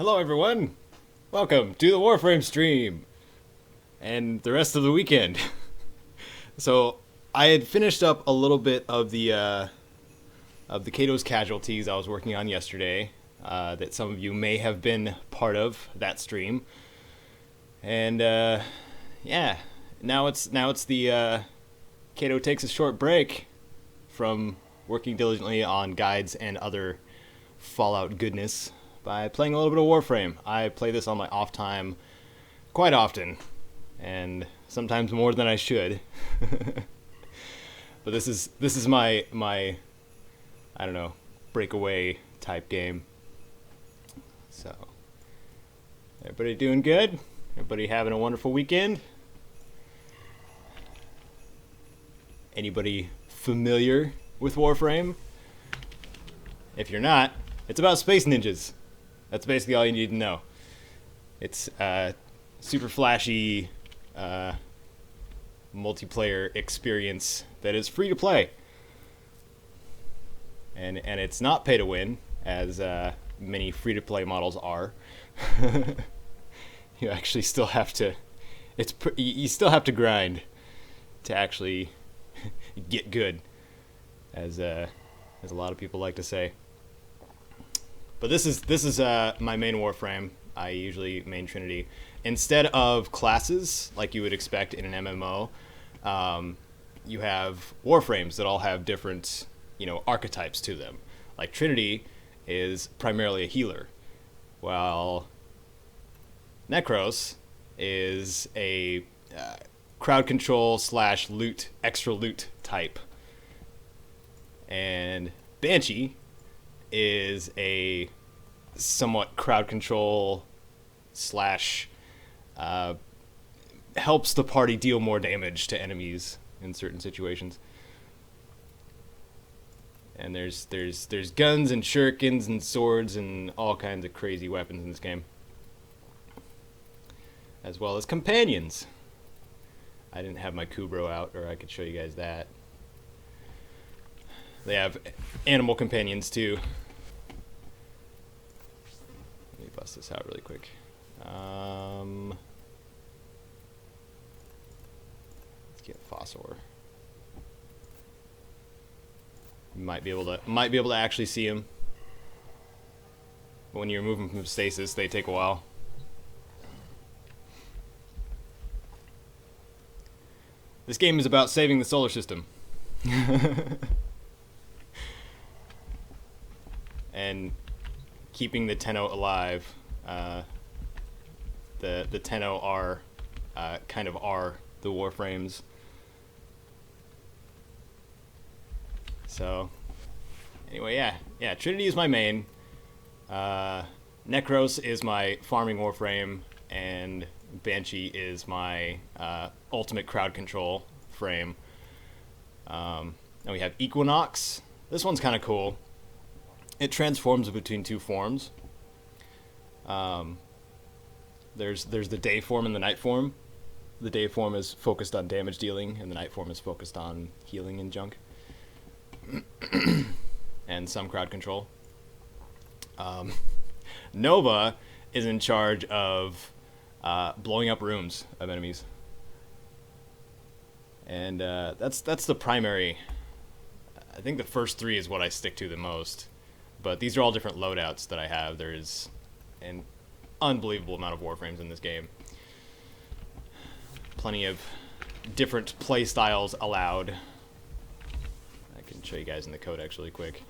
Hello, everyone. Welcome to the Warframe stream and the rest of the weekend. So, I had finished up a little bit of the Caedo's casualties I was working on yesterday. That some of you may have been part of that stream, and yeah, now it's the Caedo takes a short break from working diligently on guides and other Fallout goodness by playing a little bit of Warframe. I play this on my off time quite often, and sometimes more than I should. But this is my I don't know, breakaway type game. So, everybody doing good? Everybody having a wonderful weekend? Anybody familiar with Warframe? If you're not, it's about space ninjas. That's basically all you need to know. It's super flashy multiplayer experience that is free to play. And it's not pay to win, as many free to play models are. You actually still have to you still have to grind to actually get good, as a lot of people like to say. But this is my main Warframe. I usually main Trinity instead of classes like you would expect in an MMO. You have Warframes that all have different, archetypes to them. Like Trinity is primarily a healer, while Necros is a crowd control / loot, extra loot type, and Banshee is a somewhat crowd control / helps the party deal more damage to enemies in certain situations. And there's guns and shurikens and swords and all kinds of crazy weapons in this game, as well as companions. I didn't have my Kubro out, or I could show you guys that. They have animal companions too. Let me bust this out really quick. Let's get Fossor. You might be able to actually see him. But when you're moving from stasis, they take a while. This game is about saving the solar system. And keeping the Tenno alive. The Tenno are kind of are the Warframes. So, anyway, yeah. Trinity is my main. Necros is my farming Warframe, and Banshee is my ultimate crowd control frame. And we have Equinox. This one's kind of cool. It transforms between two forms. There's the day form and the night form. The day form is focused on damage dealing, and the night form is focused on healing and junk. And some crowd control. Nova is in charge of blowing up rooms of enemies, and that's the primary. I think the first three is what I stick to the most, but these are all different loadouts that I have. There is an unbelievable amount of Warframes in this game. Plenty of different play styles allowed. I can show you guys in the codex really quick.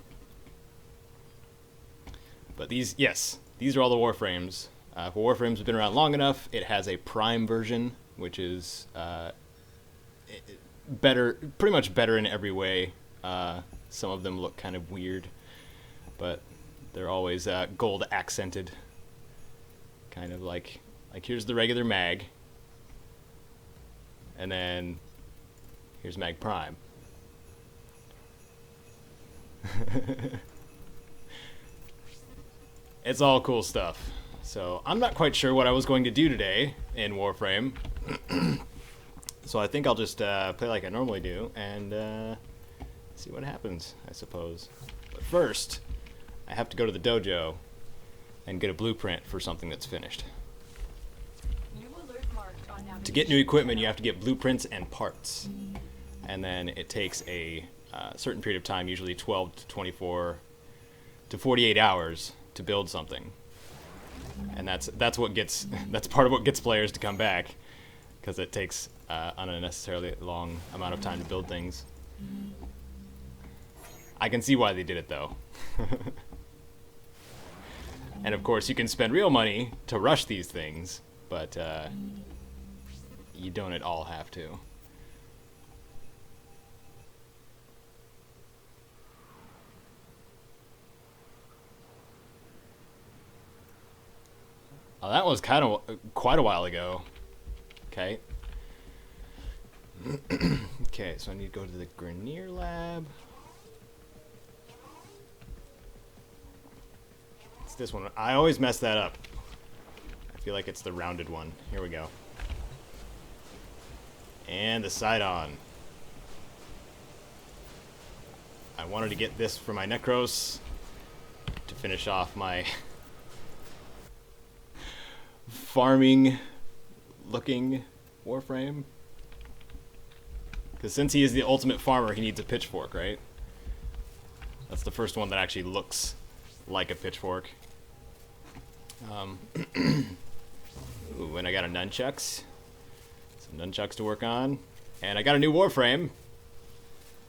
But these are all the Warframes. If Warframes have been around long enough, it has a Prime version, which is better, pretty much better in every way. Some of them look kind of weird, but they're always gold accented. Kind of like here's the regular Mag, and then here's Mag Prime. It's all cool stuff. So I'm not quite sure what I was going to do today in Warframe. So I think I'll just play like I normally do and see what happens, I suppose. But first, I have to go to the dojo and get a blueprint for something that's finished. New alert marked on navigation. To get new equipment, you have to get blueprints and parts. And then it takes a certain period of time, usually 12 to 24 to 48 hours, to build something. And that's part of what gets players to come back, because it takes an unnecessarily long amount of time to build things. I can see why they did it, though. And of course, you can spend real money to rush these things, but you don't at all have to. Oh, that was kind of quite a while ago. Okay. Okay, so I need to go to the Grenier lab. It's this one. I always mess that up. I feel like it's the rounded one. Here we go. And the Sidon. I wanted to get this for my Necros to finish off my farming looking Warframe. Because since he is the ultimate farmer, he needs a pitchfork, right? That's the first one that actually looks like a pitchfork. Ooh, and I got a nunchucks. Some nunchucks to work on. And I got a new Warframe.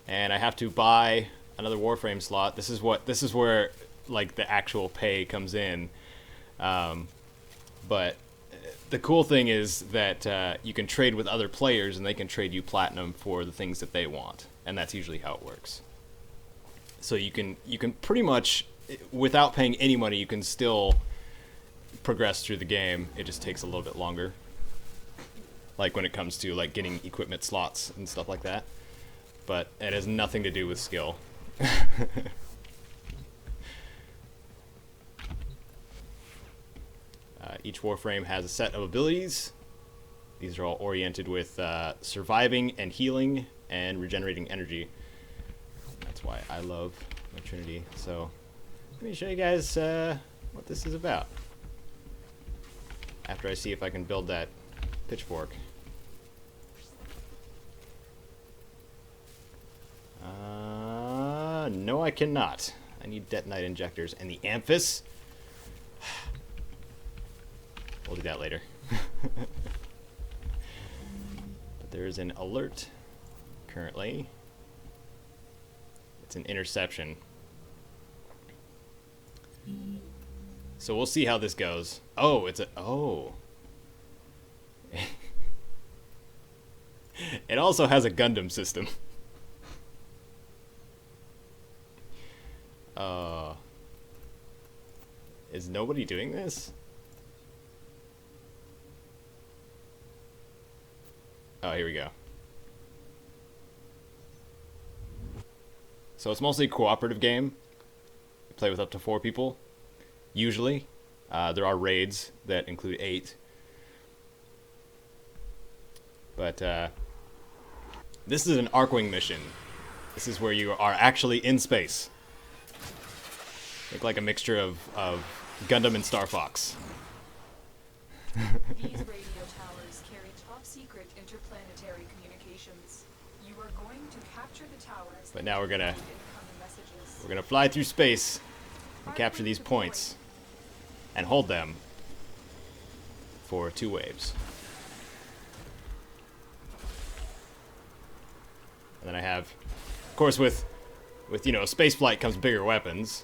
And I have to buy another Warframe slot. This is where like the actual pay comes in. But the cool thing is that you can trade with other players, and they can trade you platinum for the things that they want, and that's usually how it works. So you can pretty much, without paying any money, you can still progress through the game. It just takes a little bit longer, like when it comes to like getting equipment slots and stuff like that. But it has nothing to do with skill. Each Warframe has a set of abilities. These are all oriented with surviving and healing and regenerating energy. That's why I love my Trinity. So let me show you guys what this is about. After I see if I can build that pitchfork. No, I cannot. I need detonite injectors and the amphis. We'll do that later. But there is an alert currently. It's an interception. So we'll see how this goes. Oh, it's a... Oh. It also has a Gundam system. Is nobody doing this? Oh, here we go. So it's mostly a cooperative game. You play with up to 4 people, usually. There are raids that include 8. But this is an Arcwing mission. This is where you are actually in space. Look like a mixture of Gundam and Star Fox. These radio towers carry top-secret interplanetary communications. You are going to capture the towers. But now we're gonna incoming messages. fly through space and capture these points and hold them for 2 waves. And then I have, of course, with space flight comes bigger weapons.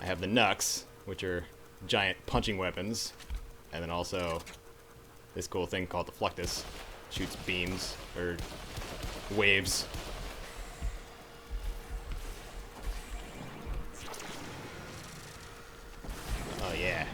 I have the Nux, which are giant punching weapons, and then also this cool thing called the Fluctus, shoots beams or waves. Oh yeah.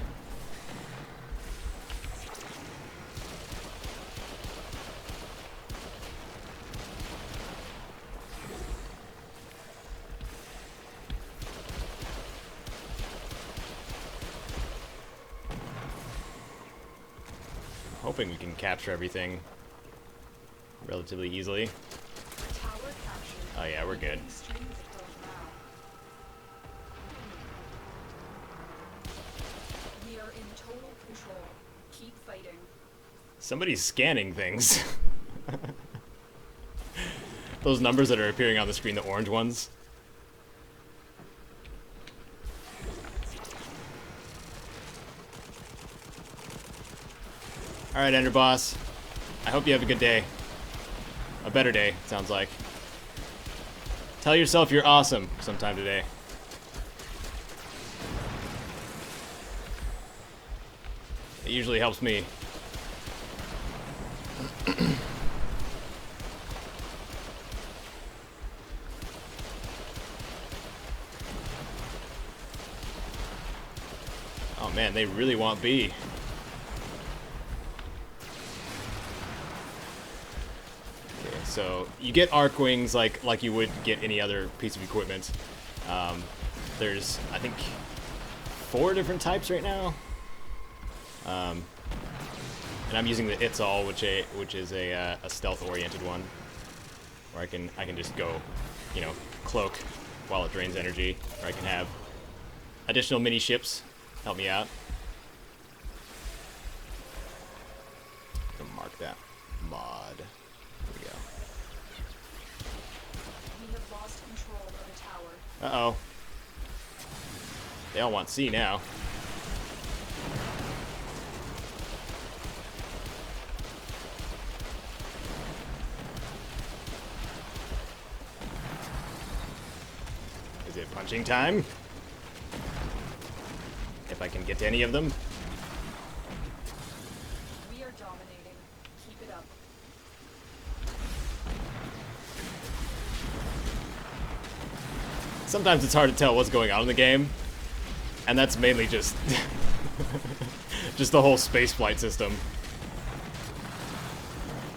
Hoping we can capture everything relatively easily. Tower captured. Oh yeah, we're good. Keep fighting. Somebody's scanning things. Those numbers that are appearing on the screen, the orange ones. Alright, Ender Boss. I hope you have a good day. A better day, it sounds like. Tell yourself you're awesome sometime today. It usually helps me. Oh man, they really want B. Okay, so you get arc wings like you would get any other piece of equipment. There's, I think, 4 different types right now. And I'm using the It's All, which is a stealth-oriented one, where I can just go, you know, cloak while it drains energy, or I can have additional mini ships help me out. I'm gonna mark that mod. There we go. We have lost control of a tower. Uh-oh. They all want C now. Is it punching time? If I can get to any of them. We are dominating. Keep it up. Sometimes it's hard to tell what's going on in the game, and that's mainly just just the whole space flight system,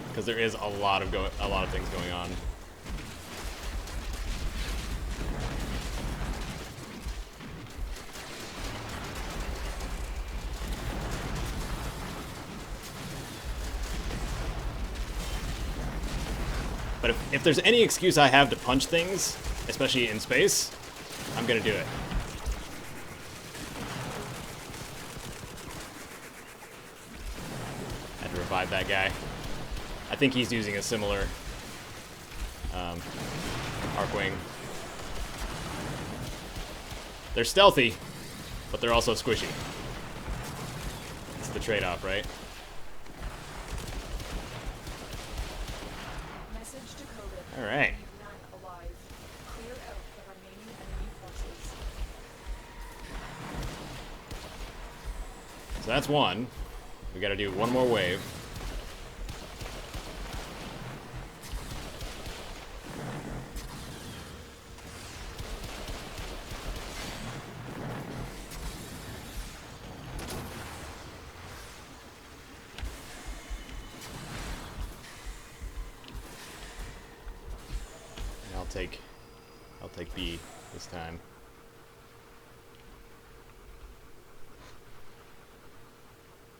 because there is a lot of things going on. But if there's any excuse I have to punch things, especially in space, I'm gonna do it. Had to revive that guy. I think he's using a similar Arcwing. They're stealthy, but they're also squishy. It's the trade-off, right? All right. So that's one. We got to do one more wave. I'll take B this time.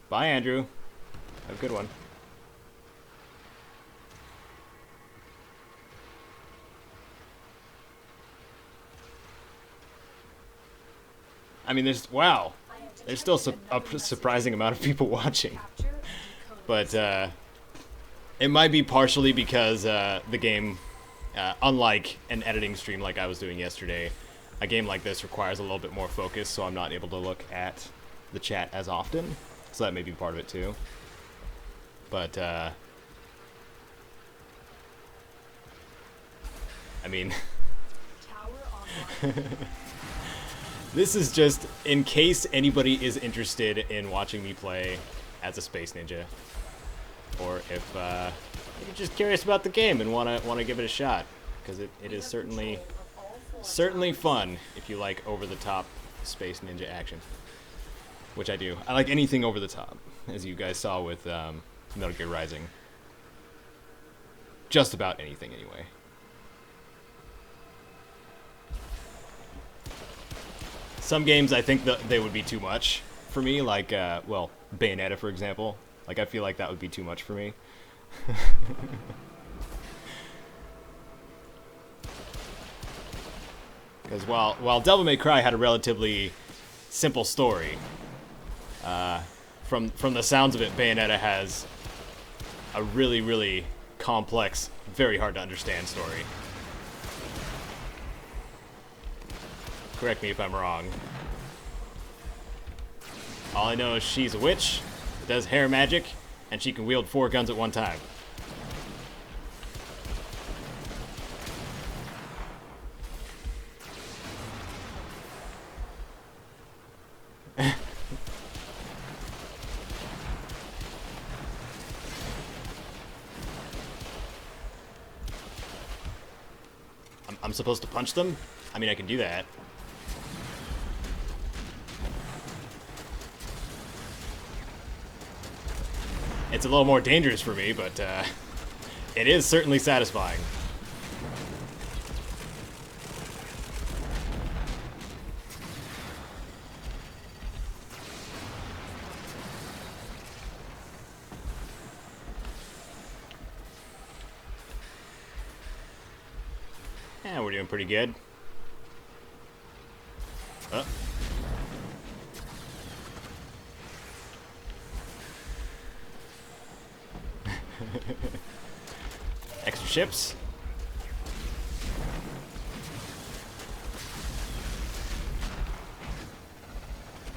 Bye, Andrew. Have a good one. I mean, there's still a surprising amount of people watching, but it might be partially because the game. Unlike an editing stream like I was doing yesterday, a game like this requires a little bit more focus, so I'm not able to look at the chat as often. So that may be part of it too. But, I mean, this is just in case anybody is interested in watching me play as a Space Ninja, or if you're just curious about the game and want to give it a shot, because it is certainly fun if you like over-the-top Space Ninja action, which I do. I like anything over the top, as you guys saw with Metal Gear Rising. Just about anything, anyway. Some games I think that they would be too much for me, like well, Bayonetta, for example. Like, I feel like that would be too much for me. Because while Devil May Cry had a relatively simple story, from the sounds of it, Bayonetta has a really, really complex, very hard to understand story. Correct me if I'm wrong. All I know is she's a witch, does hair magic, and she can wield 4 guns at one time. I'm supposed to punch them? I mean, I can do that. It's a little more dangerous for me, but it is certainly satisfying. Yeah, we're doing pretty good. Oh. Extra ships.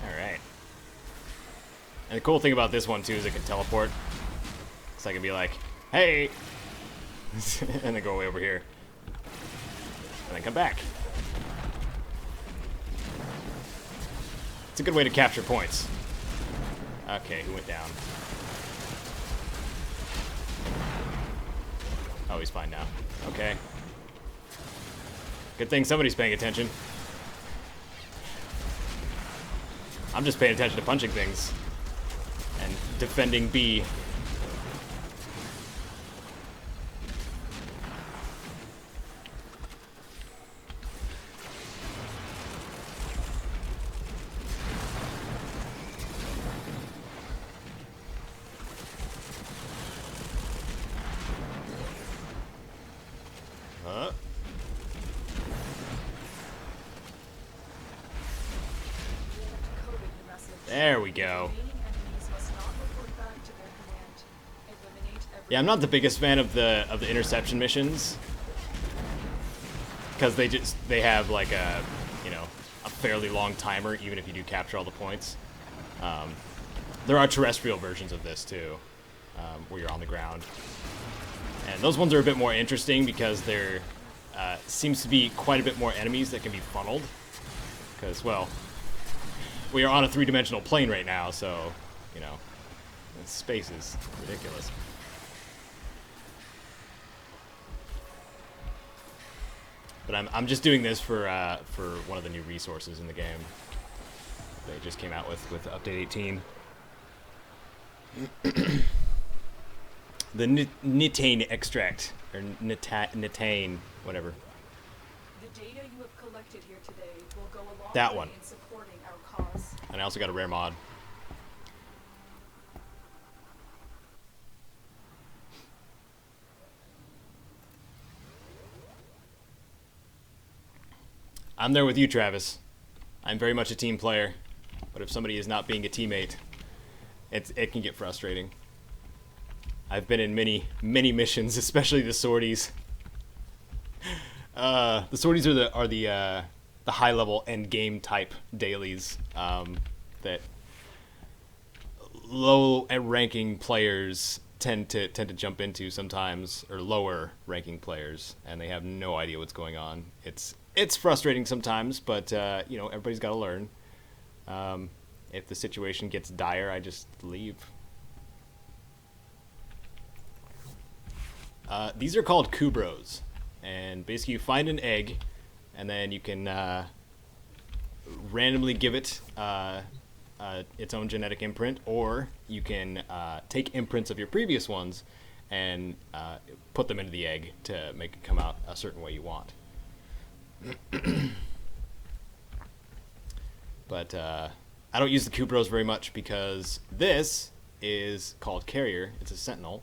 Alright. And the cool thing about this one, too, is it can teleport. So I can be like, hey! And then go away over here. And then come back. It's a good way to capture points. Okay, who went down? Oh, he's fine now. Okay. Good thing somebody's paying attention. I'm just paying attention to punching things. And defending B. There we go. Yeah, I'm not the biggest fan of the interception missions because they have like a a fairly long timer even if you do capture all the points. There are terrestrial versions of this too, where you're on the ground, and those ones are a bit more interesting because there seems to be quite a bit more enemies that can be funneled. Because we are on a 3-dimensional plane right now, so, space is ridiculous. But I'm just doing this for one of the new resources in the game. They just came out with update 18. The Nitane extract, or Nitane, whatever. The data you have collected here today will go a long That way one. in supporting our cause. And I also got a rare mod. I'm there with you, Travis. I'm very much a team player, but if somebody is not being a teammate, it can get frustrating. I've been in many missions, especially the sorties. The sorties are the high level end game type dailies that low ranking players tend to jump into sometimes, or lower ranking players, and they have no idea what's going on. It's frustrating sometimes, but everybody's got to learn. If the situation gets dire, I just leave. These are called Kubros, and basically you find an egg, and then you can randomly give it its own genetic imprint, or you can take imprints of your previous ones and put them into the egg to make it come out a certain way you want. But I don't use the Kubros very much because this is called Carrier. It's a Sentinel.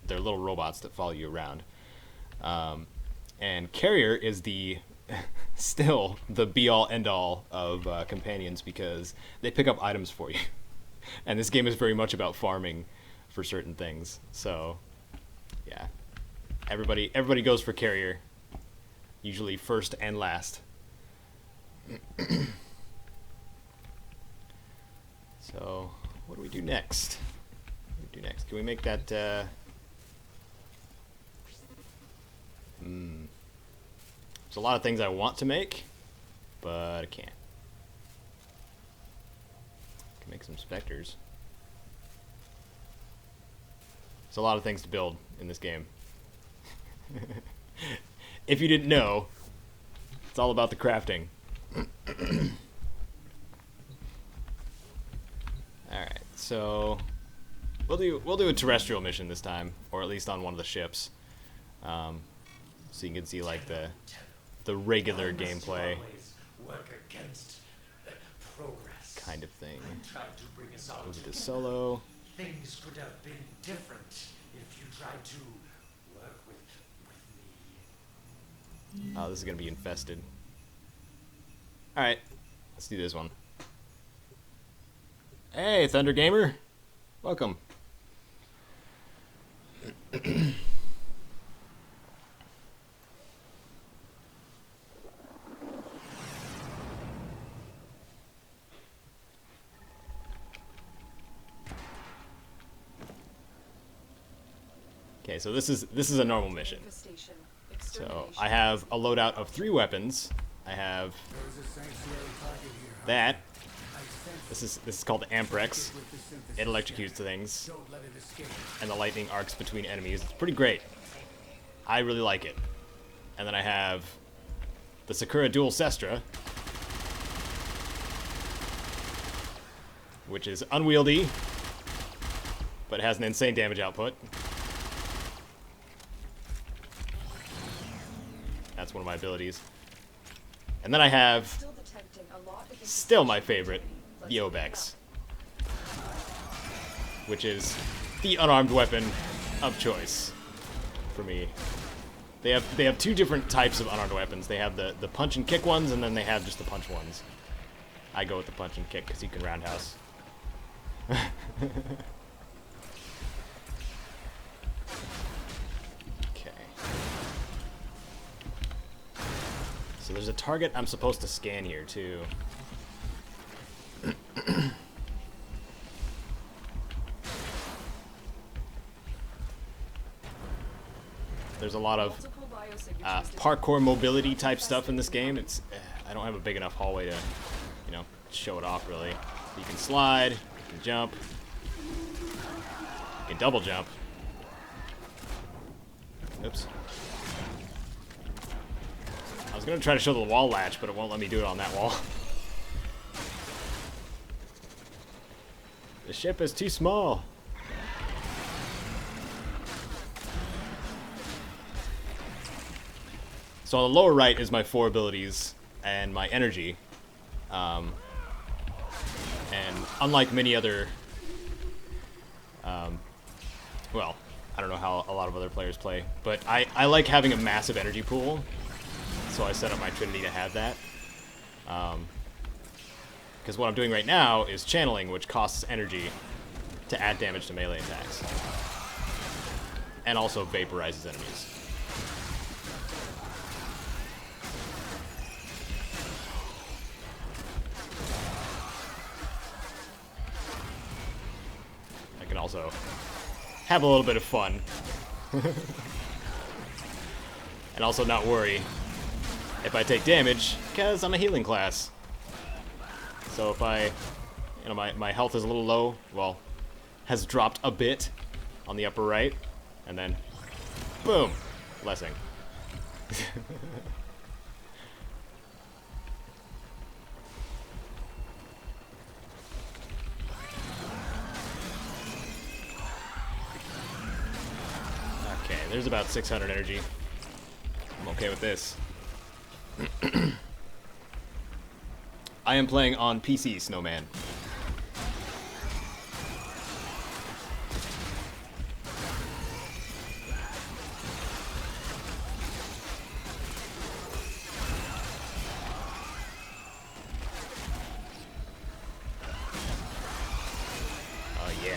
They're little robots that follow you around. And Carrier is still the be-all, end-all of companions because they pick up items for you. And this game is very much about farming for certain things. So, yeah. Everybody goes for carrier. Usually first and last. So, what do we do next? What do we do next? Can we make that, There's a lot of things I want to make, but I can't. I can make some specters. There's a lot of things to build in this game. If you didn't know, it's all about the crafting. Alright, so we'll do a terrestrial mission this time, or at least on one of the ships. So you can see like the regular gameplay kind of thing. Move to solo. Things could have been different if you tried to work with me. Oh, this is gonna be infested. Alright, let's do this one. Hey, Thunder Gamer! Welcome. Okay, so this is a normal mission. So I have a loadout of 3 weapons. I have that. This is called the Amprex. It electrocutes things, and the lightning arcs between enemies. It's pretty great. I really like it. And then I have the Sakura Dual Sestra, which is unwieldy, but has an insane damage output. That's one of my abilities. And then I have, still my favorite, the Obex, which is the unarmed weapon of choice for me. They have 2 different types of unarmed weapons. They have the punch and kick ones, and then they have just the punch ones. I go with the punch and kick because you can roundhouse. So there's a target I'm supposed to scan here, too. There's a lot of parkour mobility type stuff in this game. It's I don't have a big enough hallway to, show it off, really. You can slide, you can jump, you can double jump. Oops. I was going to try to show the wall latch, but it won't let me do it on that wall. The ship is too small. So on the lower right is my 4 abilities and my energy. And unlike many other... well, I don't know how a lot of other players play, but I like having a massive energy pool. So I set up my Trinity to have that. Because what I'm doing right now is channeling, which costs energy to add damage to melee attacks. And also vaporizes enemies. I can also have a little bit of fun. And also not worry if I take damage, because I'm a healing class. So if my health is a little low, well, has dropped a bit on the upper right, and then, boom, blessing. Okay, there's about 600 energy. I'm okay with this. I am playing on PC, Snowman.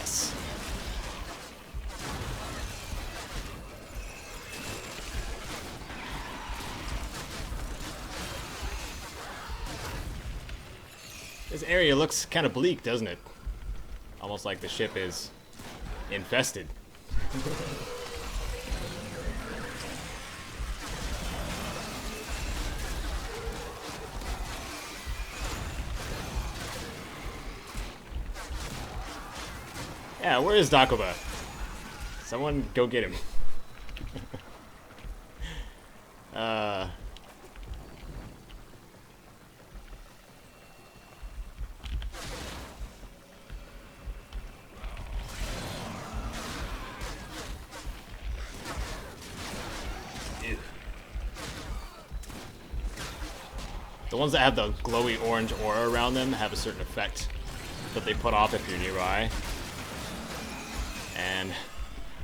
Yes. This area looks kind of bleak, doesn't it? Almost like the ship is infested. Yeah, where is Dakoba? Someone go get him. The ones that have the glowy orange aura around them have a certain effect that they put off if you're nearby. And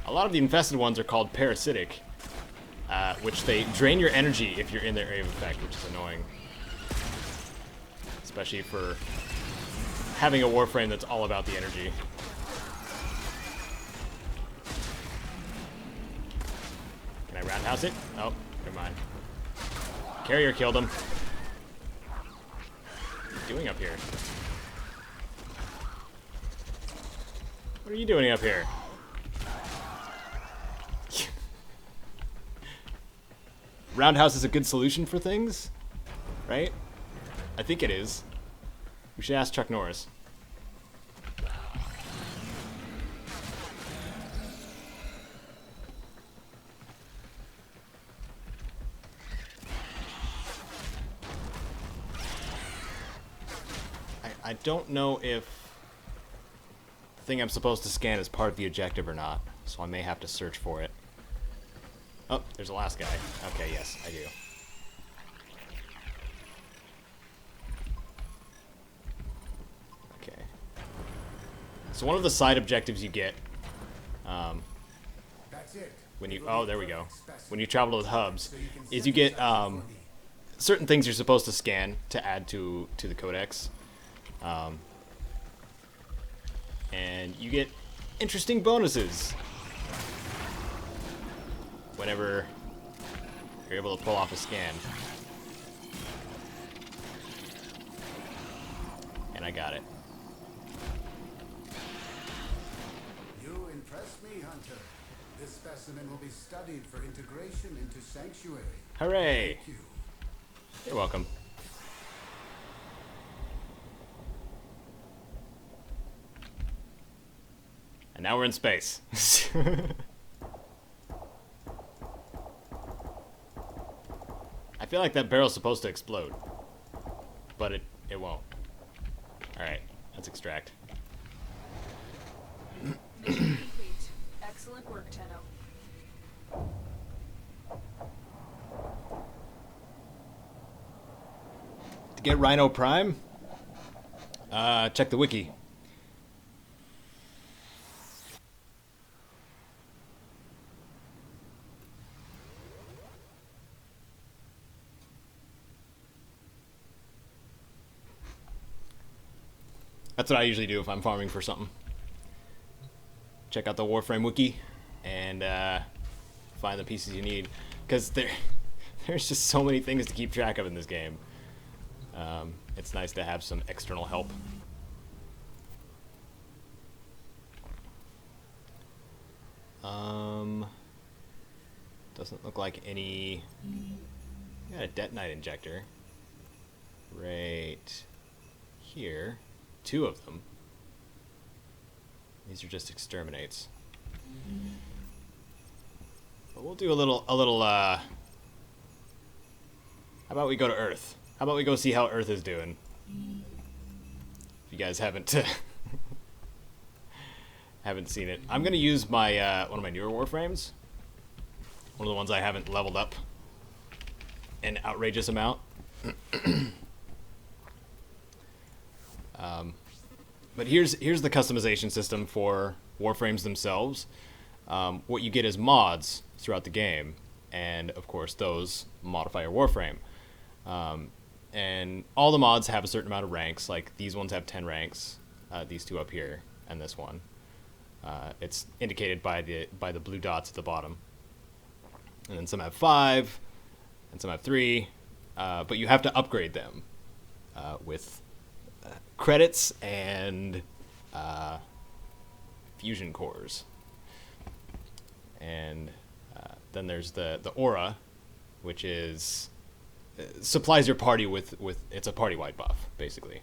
a lot of the infested ones are called parasitic, which they drain your energy if you're in their area of effect, which is annoying. Especially for having a Warframe that's all about the energy. Can I roundhouse it? Oh, never mind. Carrier killed him. What are you doing up here? What are you doing up here? Roundhouse is a good solution for things, right? I think it is. We should ask Chuck Norris. I don't know if the thing I'm supposed to scan is part of the objective or not, so I may have to search for it. Oh, there's the last guy. Okay, yes, I do. Okay. So one of the side objectives you get, when you, oh, there we go. When you travel to the hubs, is you get certain things you're supposed to scan to add to the codex. And you get interesting bonuses whenever you're able to pull off a scan. And I got it. You impress me, Hunter. This specimen will be studied for integration into Sanctuary. Hooray! Thank you. You're welcome. And now we're in space. I feel like that barrel's supposed to explode, but it won't. Alright, let's extract. Mission complete. Excellent work, Tenno. To get Rhino Prime, check the wiki. That's what I usually do if I'm farming for something. Check out the Warframe wiki and find the pieces you need, because there's just so many things to keep track of in this game. It's nice to have some external help. Doesn't look like any. Got a detonite injector right here. 2 of them. These are just exterminates. But we'll do a little how about we go to Earth? How about we go see how Earth is doing? If you guys haven't haven't seen it. I'm gonna use my one of my newer Warframes. One of the ones I haven't leveled up an outrageous amount. But here's the customization system for Warframes themselves. What you get is mods throughout the game, and of course those modify your Warframe. And all the mods have a certain amount of ranks. Like these ones have 10 ranks, these 2 up here, and this one. It's indicated by the blue dots at the bottom. And then some have 5, and some have 3, but you have to upgrade them with credits and fusion cores. And then there's the aura, which is supplies your party with it's a party-wide buff basically,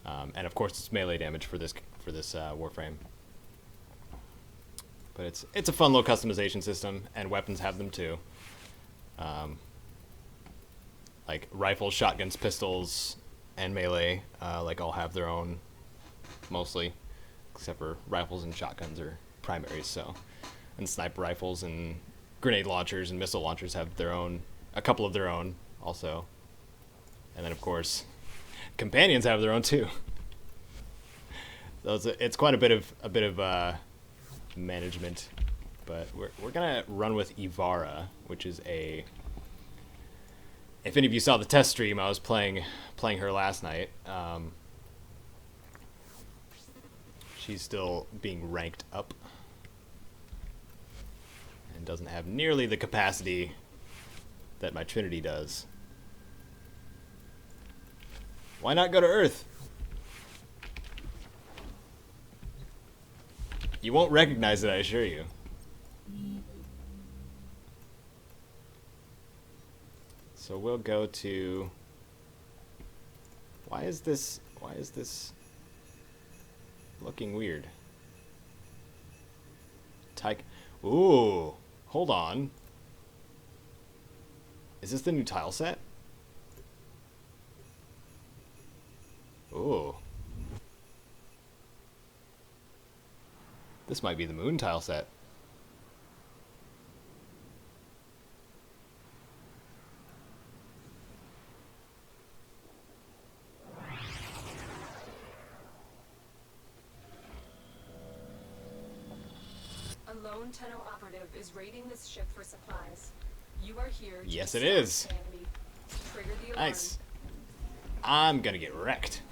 and of course it's melee damage for this Warframe. But it's a fun little customization system, and weapons have them too. Like rifles, shotguns, pistols, and melee, like all have their own, mostly, except for rifles and shotguns are primaries. So, and sniper rifles and grenade launchers and missile launchers have their own, a couple of their own also. And then of course, companions have their own too. So it's quite a bit of management, but we're gonna run with Ivara, which is a. If any of you saw the test stream, I was playing her last night. She's still being ranked up and doesn't have nearly the capacity that my Trinity does. Why not go to Earth? You won't recognize it, I assure you. So we'll go to... Why is this looking weird? Ooh, hold on. Is this the new tile set? Ooh. This might be the moon tile set. A lone Tenno operative is raiding this ship for supplies. You are here to Yes, it disrupt is. the enemy. Trigger the alarm. Nice. I'm gonna get wrecked.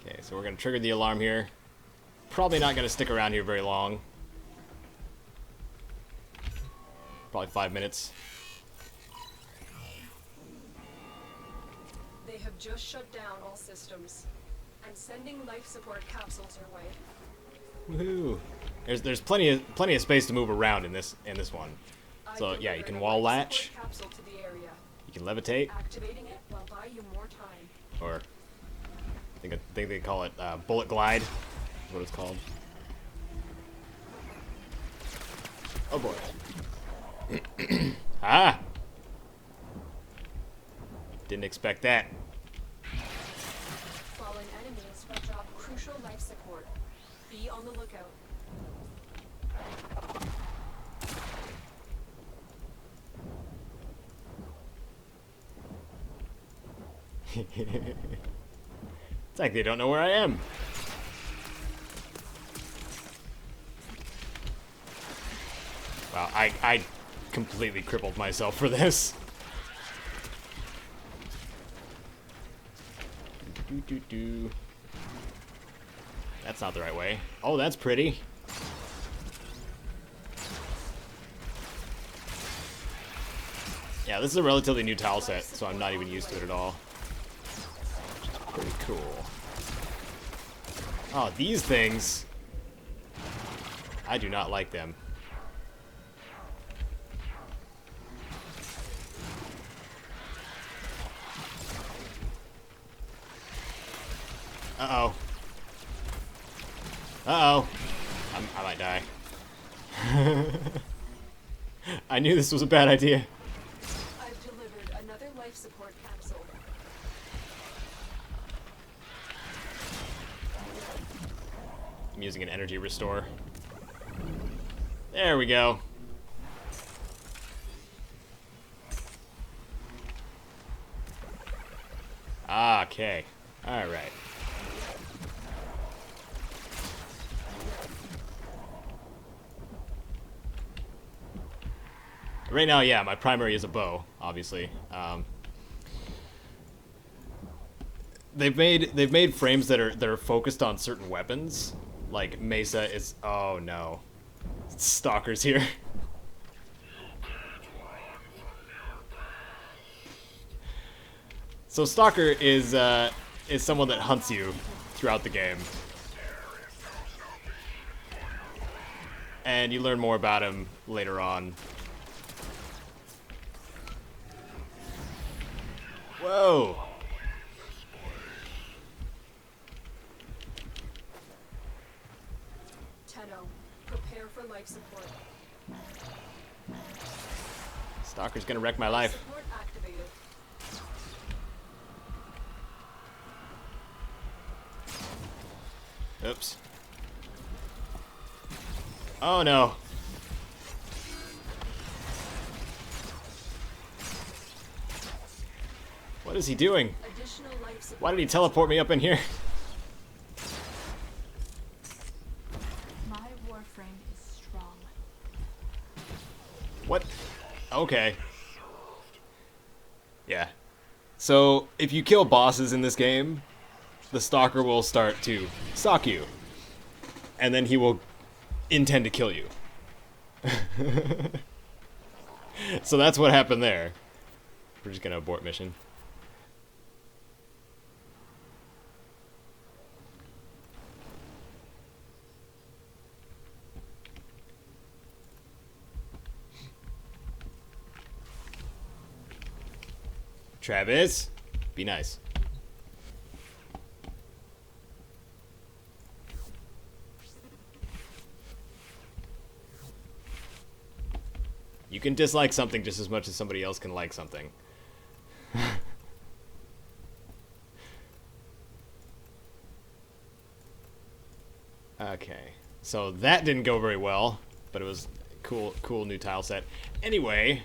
Okay, so we're gonna trigger the alarm here. Probably not gonna stick around here very long. Probably 5 minutes. They have just shut down all systems. I'm sending life support capsules your way. Woohoo! There's plenty of space to move around in this one. So yeah, you can wall latch. Capsule to the area. You can levitate, Activating it will buy you more time. or I think they call it bullet glide. Is what it's called. Oh boy! Ah! Didn't expect that. Fallen enemies will drop crucial life support. Be on the lookout. It's like they don't know where I am. Wow, I completely crippled myself for this. That's not the right way. Oh, that's pretty. Yeah, this is a relatively new tile set, so I'm not even used to it at all. Pretty cool. Oh, these things. I do not like them. Uh-oh. Uh-oh. I might die. I knew this was a bad idea. I've delivered another life support capsule. I'm using an energy restore. There we go. Okay. All right. Right now, yeah, my primary is a bow, obviously. they've made frames that are focused on certain weapons. Like Mesa is, oh no, Stalker's here. So Stalker is someone that hunts you throughout the game, and you learn more about him later on. Whoa! Tenno, prepare for life support. Stalker's gonna wreck my life. Support activated. Oops. Oh no. What is he doing? Additional life support. Why did he teleport me up in here? My Warframe is strong. What? Okay. Yeah. So, if you kill bosses in this game, the Stalker will start to stalk you. And then he will intend to kill you. So that's what happened there. We're just gonna abort mission. Travis, be nice. You can dislike something just as much as somebody else can like something. Okay, so that didn't go very well, but it was cool new tile set. Anyway,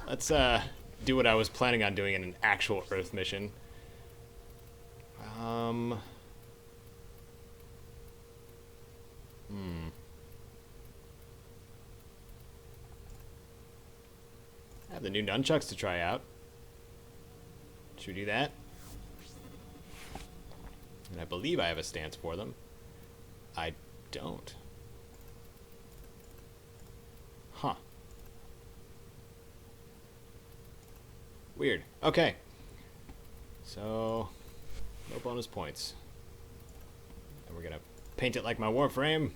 let's do what I was planning on doing in an actual Earth mission. I have the new nunchucks to try out. Should we do that? And I believe I have a stance for them. I don't. Huh. Weird. Okay. So, no bonus points. And we're gonna paint it like my Warframe.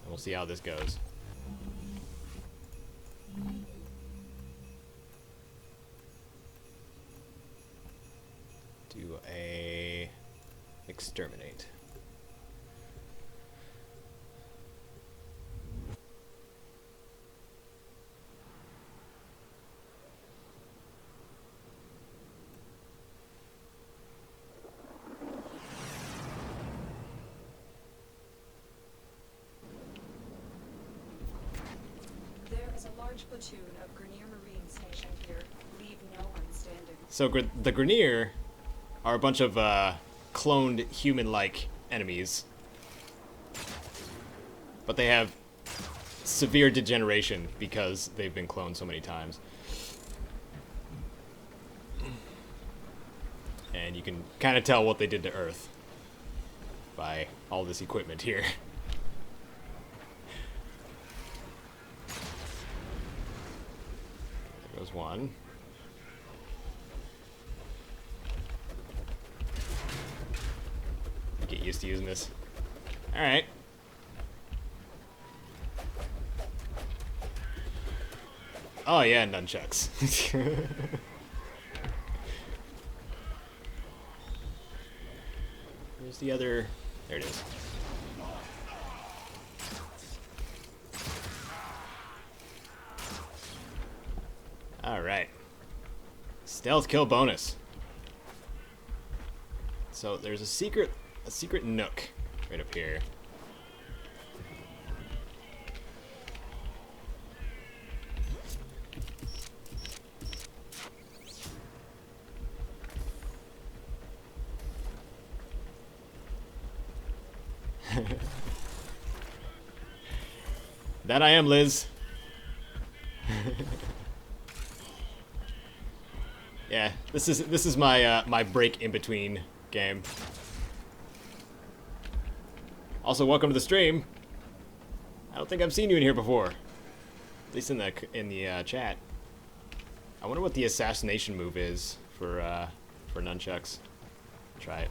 And we'll see how this goes. Do a exterminate. There is a large platoon of Grenier Marines stationed here. Leave no one standing. So the Grenier are a bunch of cloned human-like enemies, but they have severe degeneration because they've been cloned so many times. And you can kind of tell what they did to Earth by all this equipment here. There goes one. Get used to using this. Alright. Oh yeah, nunchucks. Where's the other? There it is. Alright. Stealth kill bonus. So there's a secret nook right up here. That I am, Liz. Yeah, this is my my break in between game. Also, welcome to the stream. I don't think I've seen you in here before, at least in the chat. I wonder what the assassination move is for nunchucks. Try it.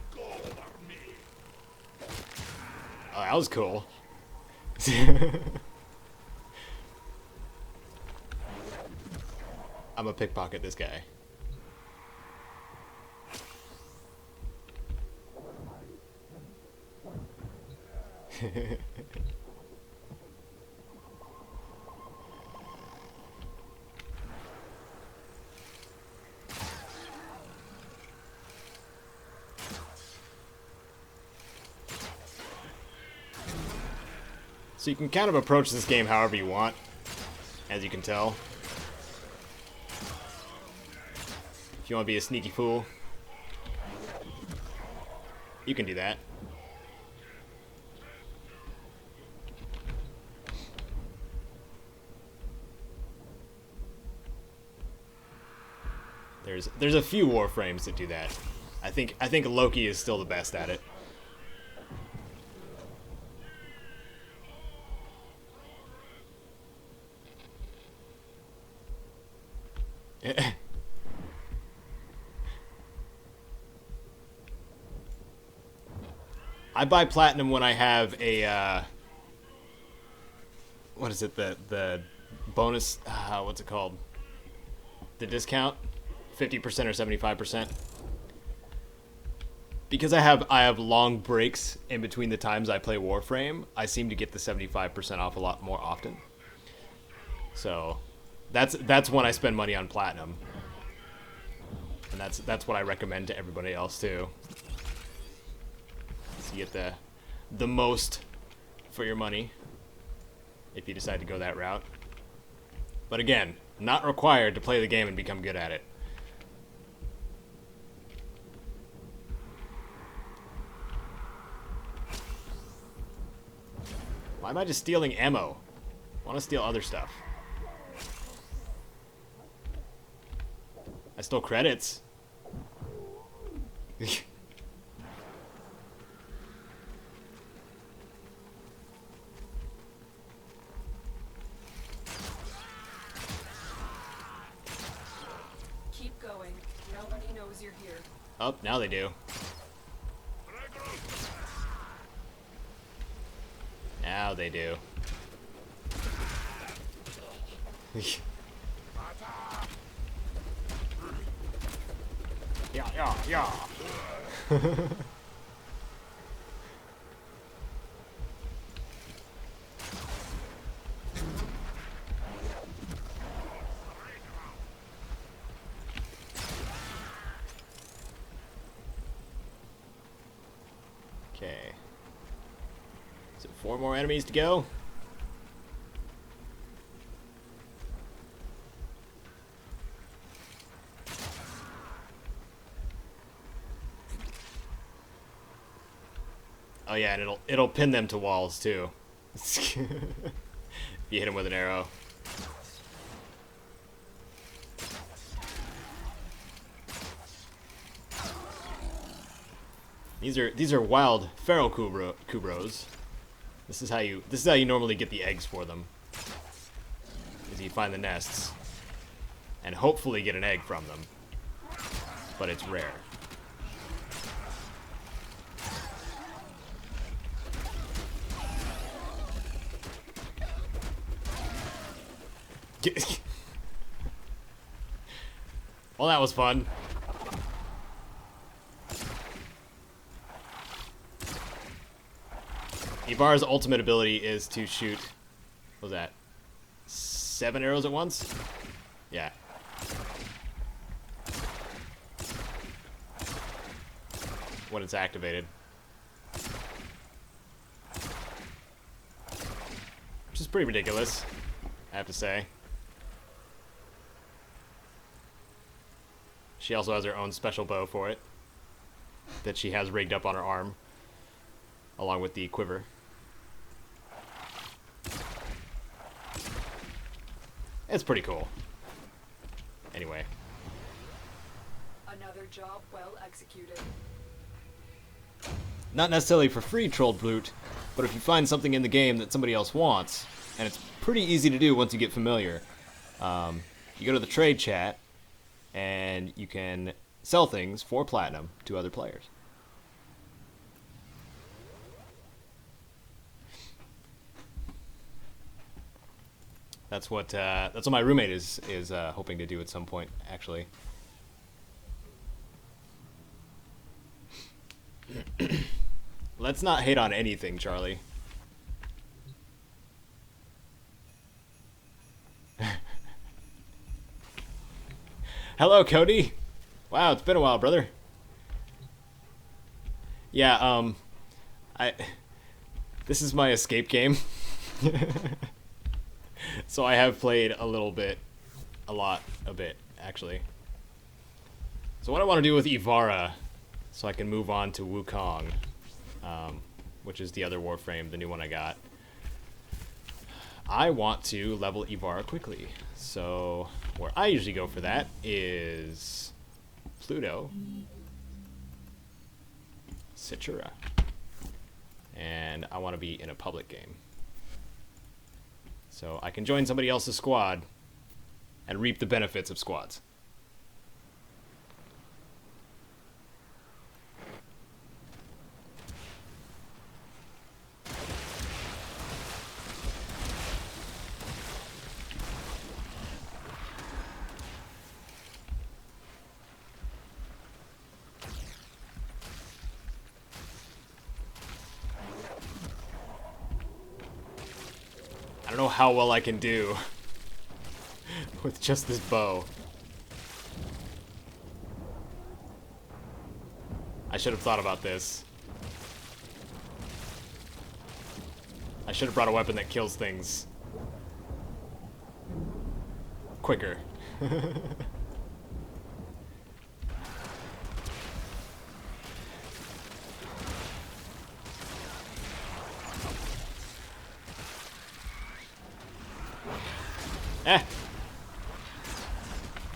Oh, that was cool. I'm gonna pickpocket this guy. So you can kind of approach this game however you want, as you can tell. If you want to be a sneaky fool, you can do that. There's a few Warframes that do that. I think Loki is still the best at it. I buy platinum when I have a what is it, the bonus, what's it called? The discount, 50% or 75%. Because I have long breaks in between the times I play Warframe, I seem to get the 75% off a lot more often. So that's when I spend money on platinum. And that's what I recommend to everybody else too. So you get the most for your money if you decide to go that route. But again, not required to play the game and become good at it. Why am I just stealing ammo? I want to steal other stuff. I stole credits. Keep going. Nobody knows you're here. Oh, now they do. Now they do. Yeah. Okay. So 4 more enemies to go. Oh yeah, and it'll pin them to walls too. If you hit them with an arrow. These are wild feral kubros. This is how you normally get the eggs for them. Is you find the nests and hopefully get an egg from them. But it's rare. Well, that was fun. Ibarra's ultimate ability is to shoot, what was that, 7 arrows at once? Yeah. When it's activated. Which is pretty ridiculous, I have to say. She also has her own special bow for it that she has rigged up on her arm, along with the quiver. It's pretty cool. Anyway. Another job well executed. Not necessarily for free, trolled loot, but if you find something in the game that somebody else wants, and it's pretty easy to do once you get familiar, you go to the trade chat, and you can sell things for platinum to other players. That's what my roommate is hoping to do at some point, actually. Let's not hate on anything, Charlie. Hello, Cody. Wow, it's been a while, brother. Yeah, this is my escape game. So I have played a bit, actually. So what I want to do with Ivara, so I can move on to Wukong, which is the other Warframe, the new one I got. I want to level Ivara quickly. So where I usually go for that is Pluto, Citura, and I want to be in a public game. So I can join somebody else's squad and reap the benefits of squads. I don't know how well I can do with just this bow. I should have thought about this. I should have brought a weapon that kills things quicker. Eh.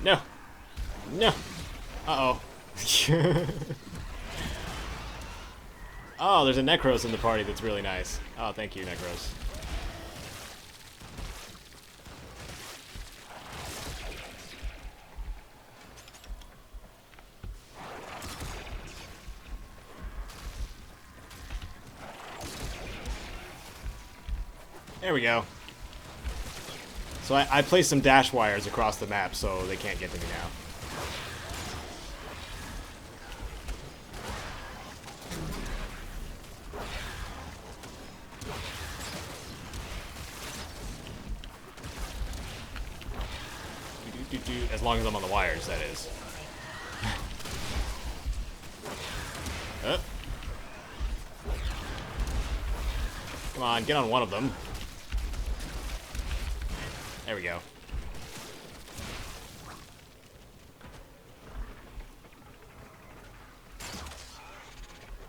No. No. Uh-oh. Oh, there's a Necros in the party that's really nice. Oh, thank you, Necros. There we go. So I placed some dash wires across the map so they can't get to me now. As long as I'm on the wires, that is. Come on, get on one of them. There we go.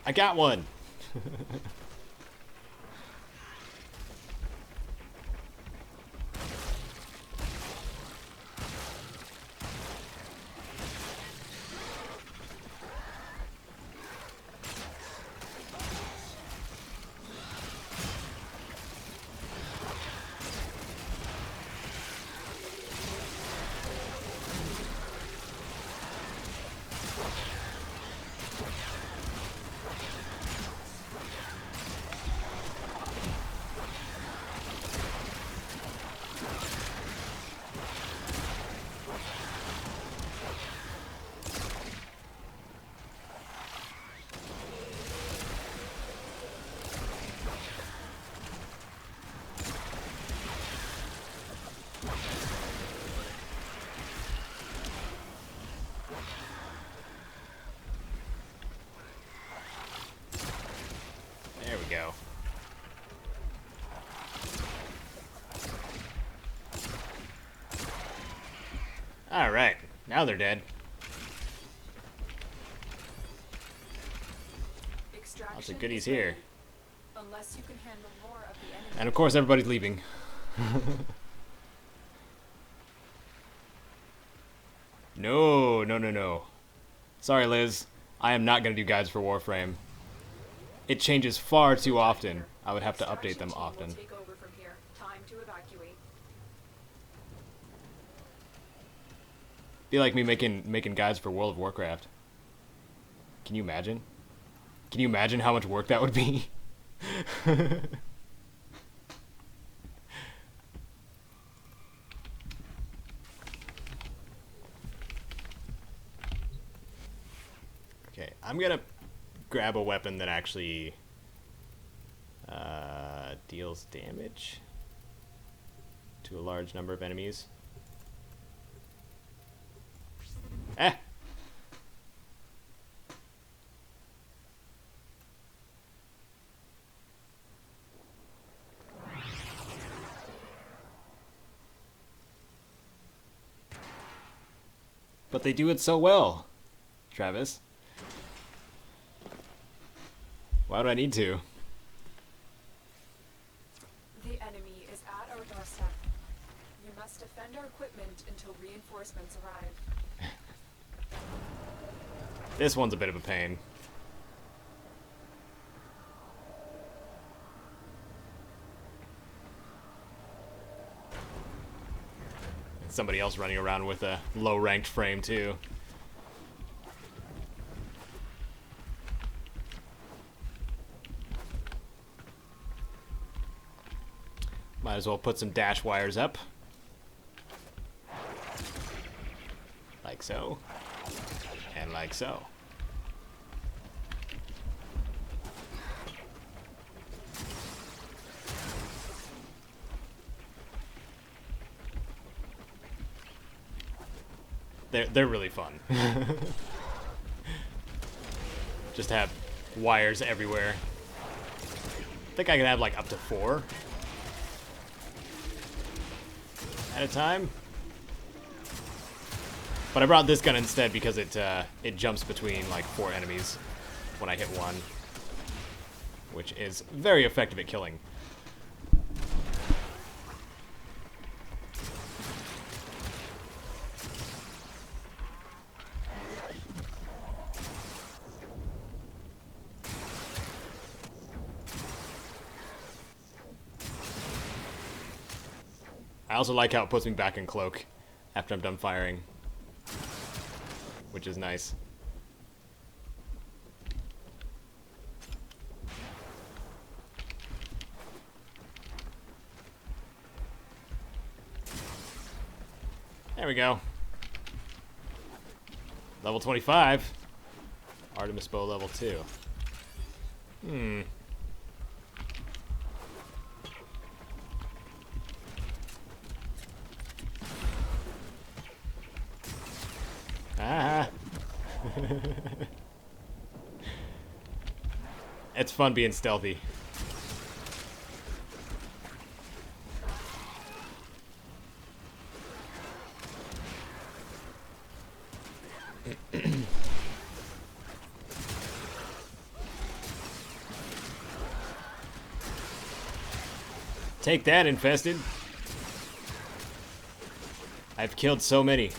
I got one. There we go. Alright, now they're dead. Lots of goodies here. Unless you can handle more of the enemy. And of course everybody's leaving. No, no, no, no. Sorry, Liz. I am not going to do guides for Warframe. It changes far too often. I would have to update them often. Take over from here. Time to evacuate. Be like me making guides for World of Warcraft. Can you imagine? Can you imagine how much work that would be? Okay, I'm gonna grab a weapon that actually deals damage to a large number of enemies. Eh! But they do it so well, Travis. Why do I need to? The enemy is at our doorstep. You must defend our equipment until reinforcements arrive. This one's a bit of a pain. Somebody else running around with a low-ranked frame, too. Might as well put some dash wires up. Like so. And like so. They're really fun. Just have wires everywhere. I think I can have like up to 4 at a time. But I brought this gun instead because it jumps between like 4 enemies when I hit one, which is very effective at killing. I also like how it puts me back in cloak after I'm done firing, which is nice. There we go. Level 25. Artemis Bow level 2. Ah. It's fun being stealthy. Take that, infested. I've killed so many.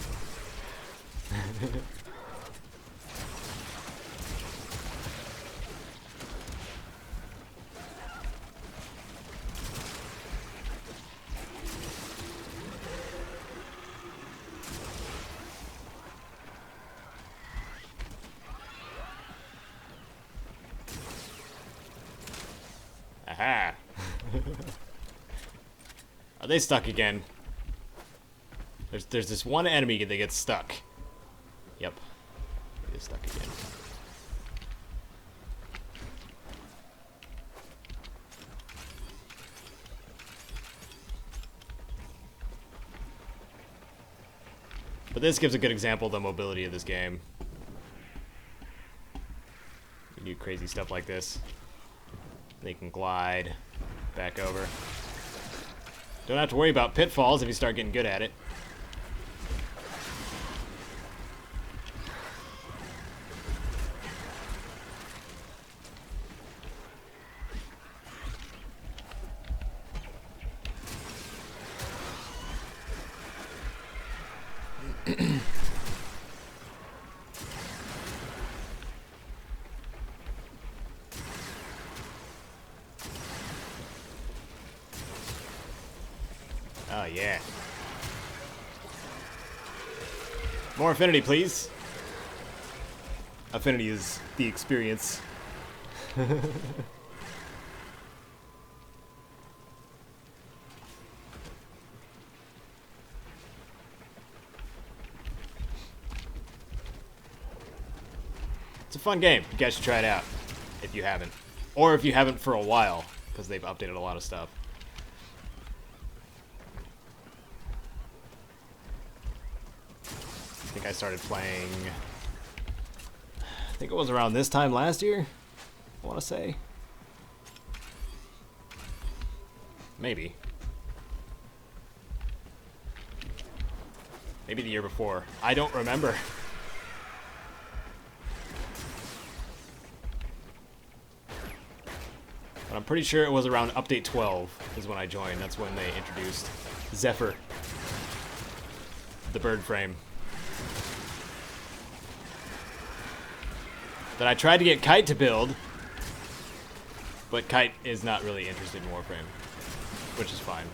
Aha. Are they stuck again? There's this one enemy that gets stuck. Yep. It is stuck again. But this gives a good example of the mobility of this game. You do crazy stuff like this. They can glide back over. Don't have to worry about pitfalls if you start getting good at it. Oh, yeah. More affinity, please. Affinity is the experience. It's a fun game. You guys should try it out if you haven't. Or if you haven't for a while, because they've updated a lot of stuff. I think I started playing... I think it was around this time last year, I want to say. Maybe. Maybe the year before. I don't remember. But I'm pretty sure it was around update 12 is when I joined. That's when they introduced Zephyr, the bird frame. That I tried to get Kite to build, but Kite is not really interested in Warframe, which is fine.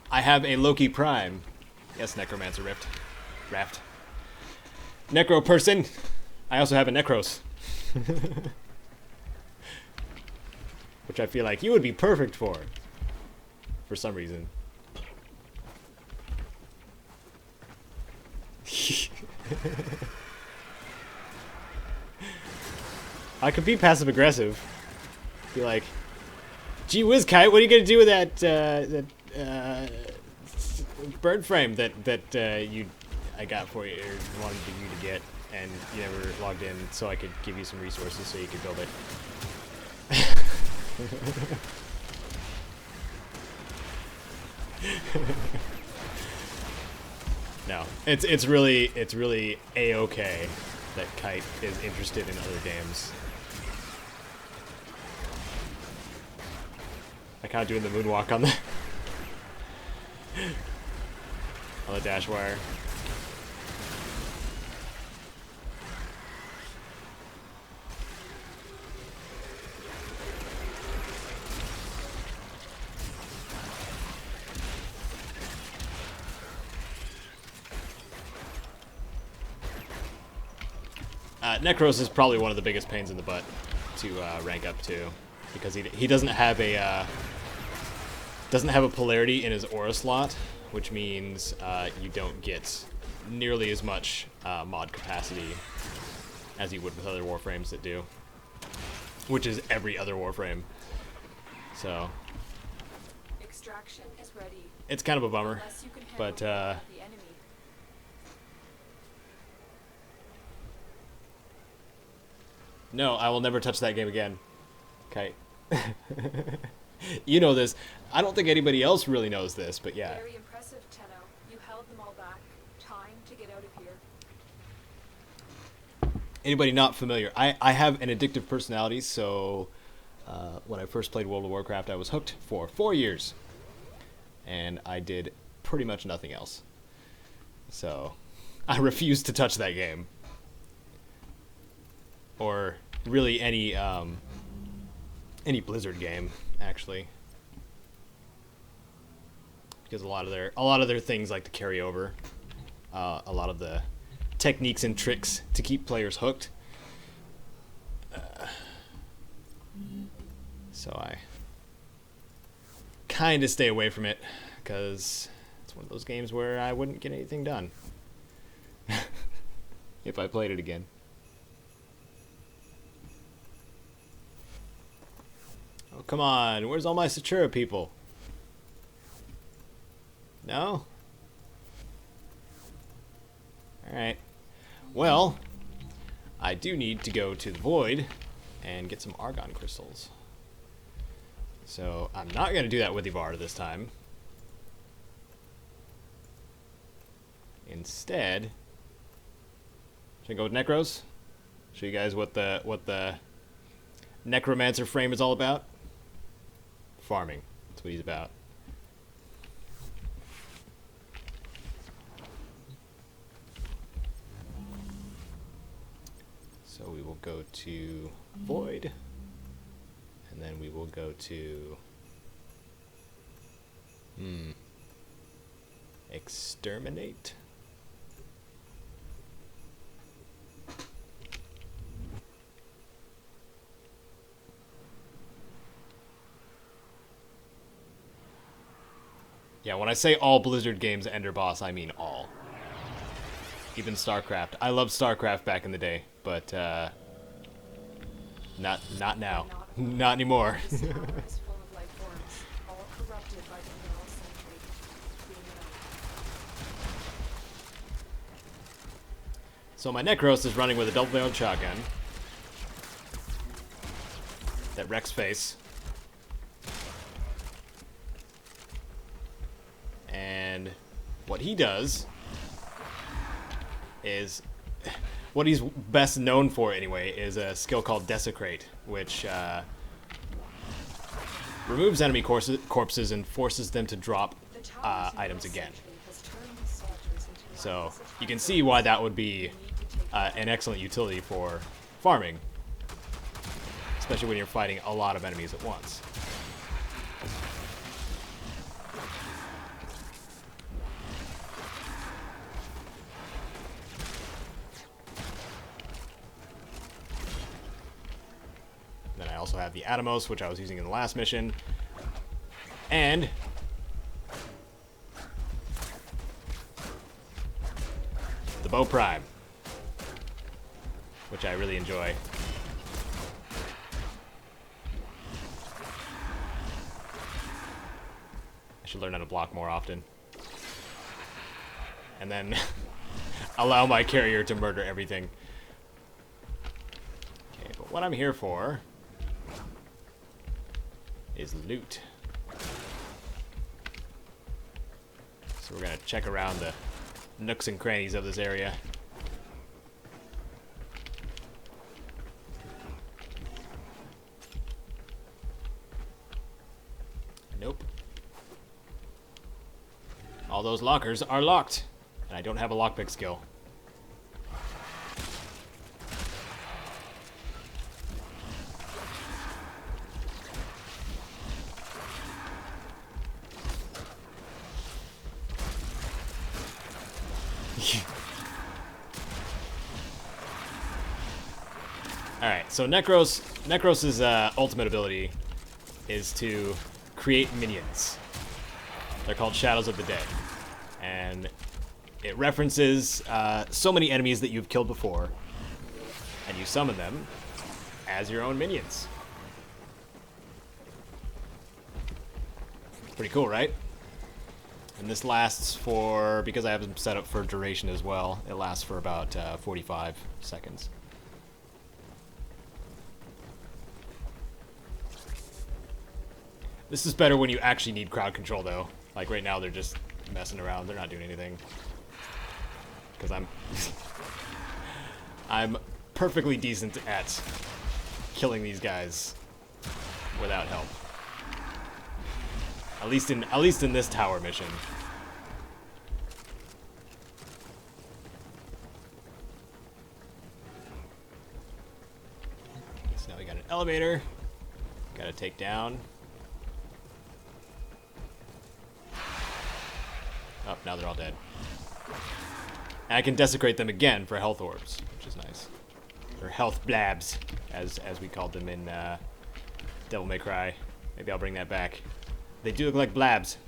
I have a Loki Prime. Yes, Necromancer Raft. Necro person. I also have a Necros. Which I feel like you would be perfect for some reason. I could be passive aggressive. Be like, gee whiz, Kite, what are you gonna do with that bird frame that I got for you, or wanted you to get, and you never logged in, so I could give you some resources so you could build it. No, it's really a-okay that Kite is interested in other games. I kind of doing the moonwalk on the on the dash wire. Necros is probably one of the biggest pains in the butt to rank up to, because he doesn't have a polarity in his aura slot, which means you don't get nearly as much mod capacity as you would with other Warframes that do, which is every other Warframe. So Extraction is ready. It's kind of a bummer, Unless you can but handle the enemy. no, I will never touch that game again. Kite. You know this. I don't think anybody else really knows this, but yeah. Very impressive, Tenno. You held them all back. Time to get out of here. Anybody not familiar? I have an addictive personality, so when I first played World of Warcraft, I was hooked for 4 years. And I did pretty much nothing else. So I refused to touch that game. Or really any Blizzard game, actually. Because a lot of their things like to carry over. A lot of the techniques and tricks to keep players hooked. So I kind of stay away from it, because it's one of those games where I wouldn't get anything done if I played it again. Oh, come on. Where's all my Satura people? No? Alright. Well, I do need to go to the Void and get some Argon crystals. So, I'm not going to do that with Ivar this time. Instead, should I go with Necros? Show you guys what the Necromancer Frame is all about? Farming. That's what he's about. So we will go to Void. And then we will go to... Exterminate. Yeah, when I say all Blizzard games Ender Boss, I mean all. Even StarCraft. I loved StarCraft back in the day, but not now. Not anymore. This tower is full of life forms, all corrupted by the mineral century. Clean it up. So my Necros is running with a double-barreled shotgun that wrecks face. And what he does is, what he's best known for anyway, is a skill called Desecrate, which removes enemy corpses and forces them to drop items again. So you can see why that would be an excellent utility for farming, especially when you're fighting a lot of enemies at once. Then I also have the Atomos, which I was using in the last mission. And the Bow Prime, which I really enjoy. I should learn how to block more often. And then allow my carrier to murder everything. Okay, but what I'm here for is loot. So we're gonna check around the nooks and crannies of this area. Nope. All those lockers are locked, and I don't have a lockpick skill. Alright, so Necros's ultimate ability is to create minions. They're called Shadows of the Dead. And it references so many enemies that you've killed before, and you summon them as your own minions. Pretty cool, right? And this lasts for, because I have them set up for duration as well, it lasts for about 45 seconds. This is better when you actually need crowd control, though. Like right now, they're just messing around. They're not doing anything. Because I'm perfectly decent at killing these guys without help. At least in this tower mission. So now we got an elevator. Gotta take down. Oh, now they're all dead. And I can desecrate them again for health orbs, which is nice. Or health blabs, as we called them in Devil May Cry. Maybe I'll bring that back. They do look like blabs.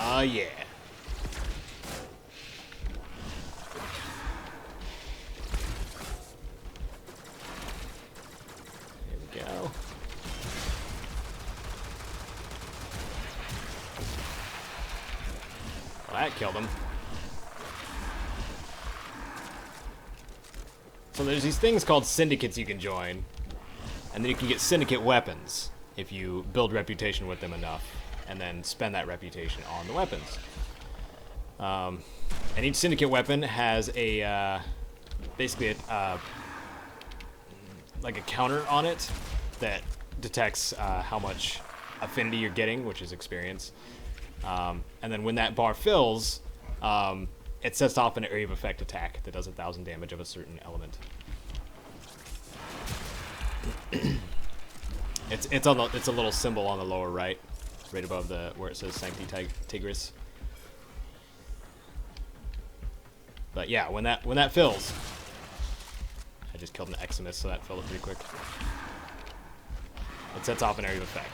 Oh yeah. Here we go. Well, that killed him. So there's these things called syndicates you can join, and then you can get syndicate weapons if you build reputation with them enough, and then spend that reputation on the weapons. And each syndicate weapon has a basically like a counter on it that detects how much affinity you're getting, which is experience. And then when that bar fills, it sets off an area of effect attack that does 1,000 damage of a certain element. It's a little symbol on the lower right above where it says Sancti Tigris. But yeah, when that fills, I just killed an Eximus, so that filled it pretty quick. It sets off an area of effect.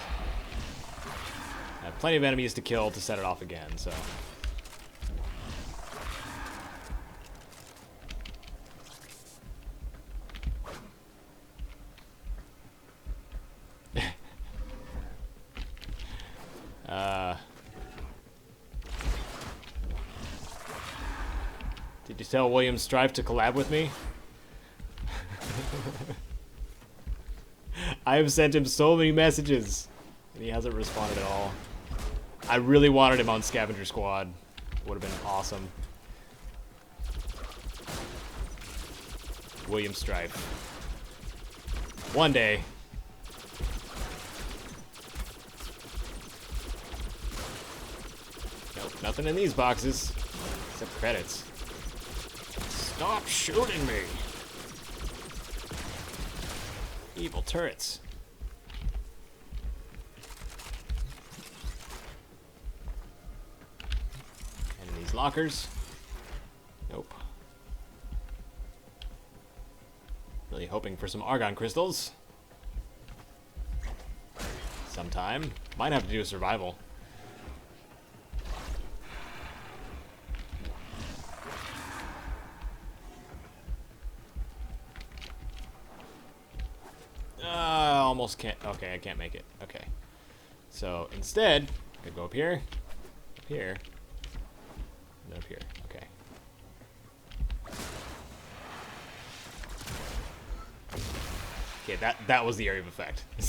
I have plenty of enemies to kill to set it off again, so. Did you tell William Strife to collab with me? I have sent him so many messages, and he hasn't responded at all. I really wanted him on Scavenger Squad. Would have been awesome. William Strife. One day. Nope, nothing in these boxes. Except credits. Stop shooting me! Evil turrets. And in these lockers. Nope. Really hoping for some argon crystals. Sometime. Might have to do a survival. Almost can't. Okay, I can't make it. Okay. So instead, I could go up here, and then up here. Okay. Okay, that was the area of effect. I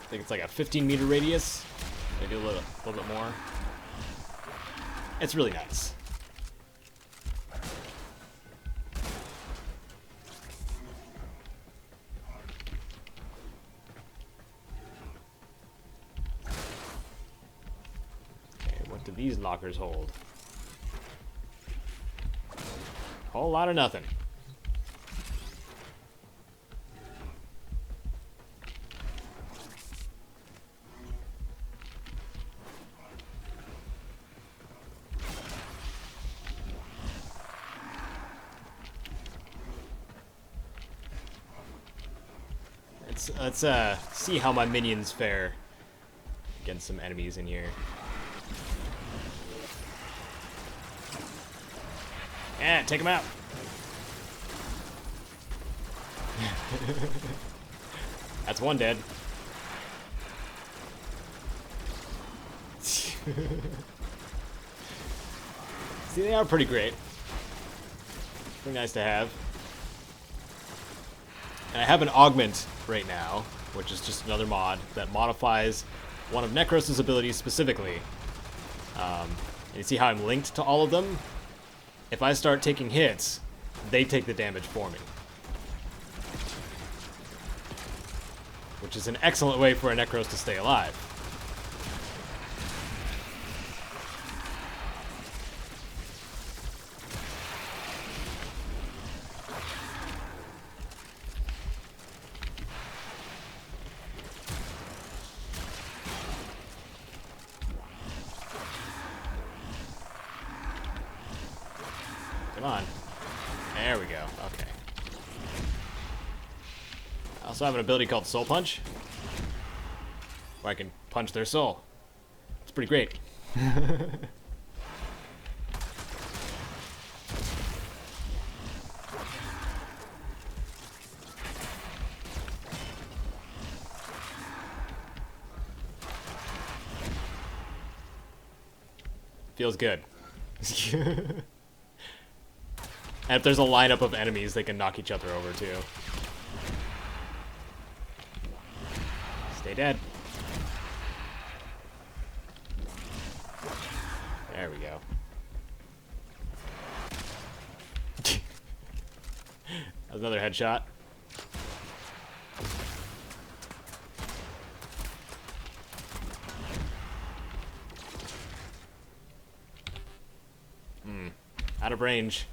think it's like a 15-meter radius. Maybe a little bit more. It's really nice. Do these lockers hold? Whole lot of nothing. Let's see how my minions fare against some enemies in here. Yeah, take him out. That's one dead. See, they are pretty great. Pretty nice to have. And I have an augment right now, which is just another mod that modifies one of Necros' abilities specifically. And you see how I'm linked to all of them? If I start taking hits, they take the damage for me. Which is an excellent way for a Necros to stay alive. Come on. There we go. Okay. I also have an ability called Soul Punch, where I can punch their soul. It's pretty great. Feels good. And if there's a lineup of enemies, they can knock each other over too. Stay dead. There we go. Another headshot. Out of range.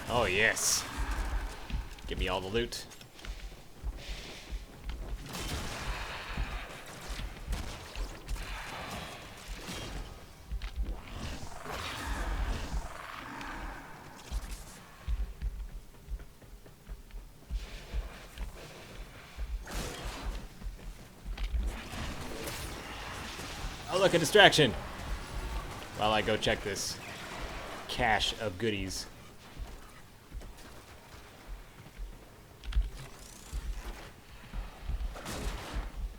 Oh, yes. Give me all the loot. Oh, look, a distraction. While I go check this cache of goodies.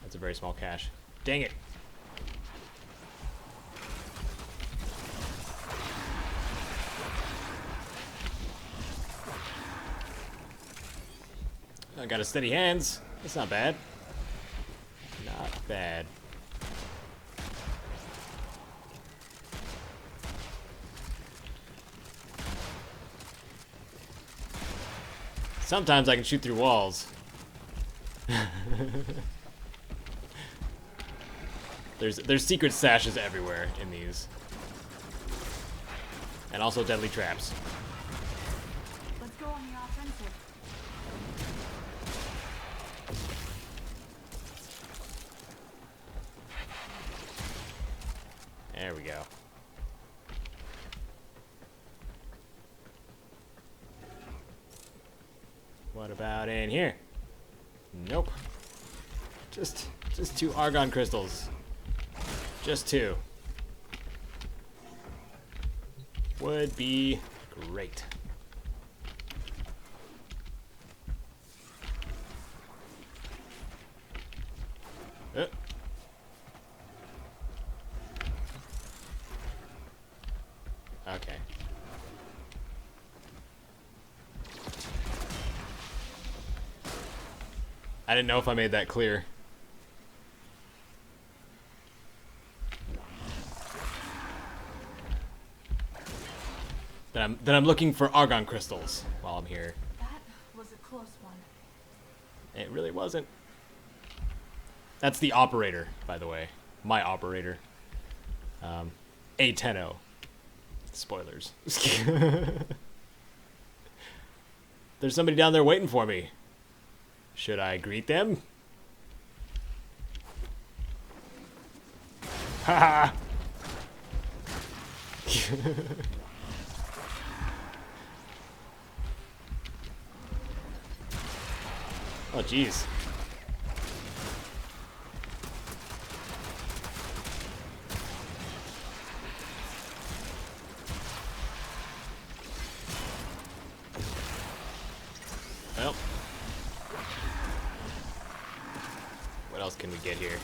That's a very small cache. Dang it. I got a steady hands. That's not bad. Not bad. Sometimes I can shoot through walls. There's secret stashes everywhere in these. And also deadly traps. Let's go on the offensive. There we go. What about in here? Nope. Just 2 argon crystals. Just 2. Would be great. Okay. I didn't know if I made that clear. That I'm looking for argon crystals while I'm here. That was a close one. It really wasn't. That's the operator, by the way. My operator. A10O. Spoilers. There's somebody down there waiting for me. Should I greet them? Haha! Oh, jeez. Well. What else can we get here?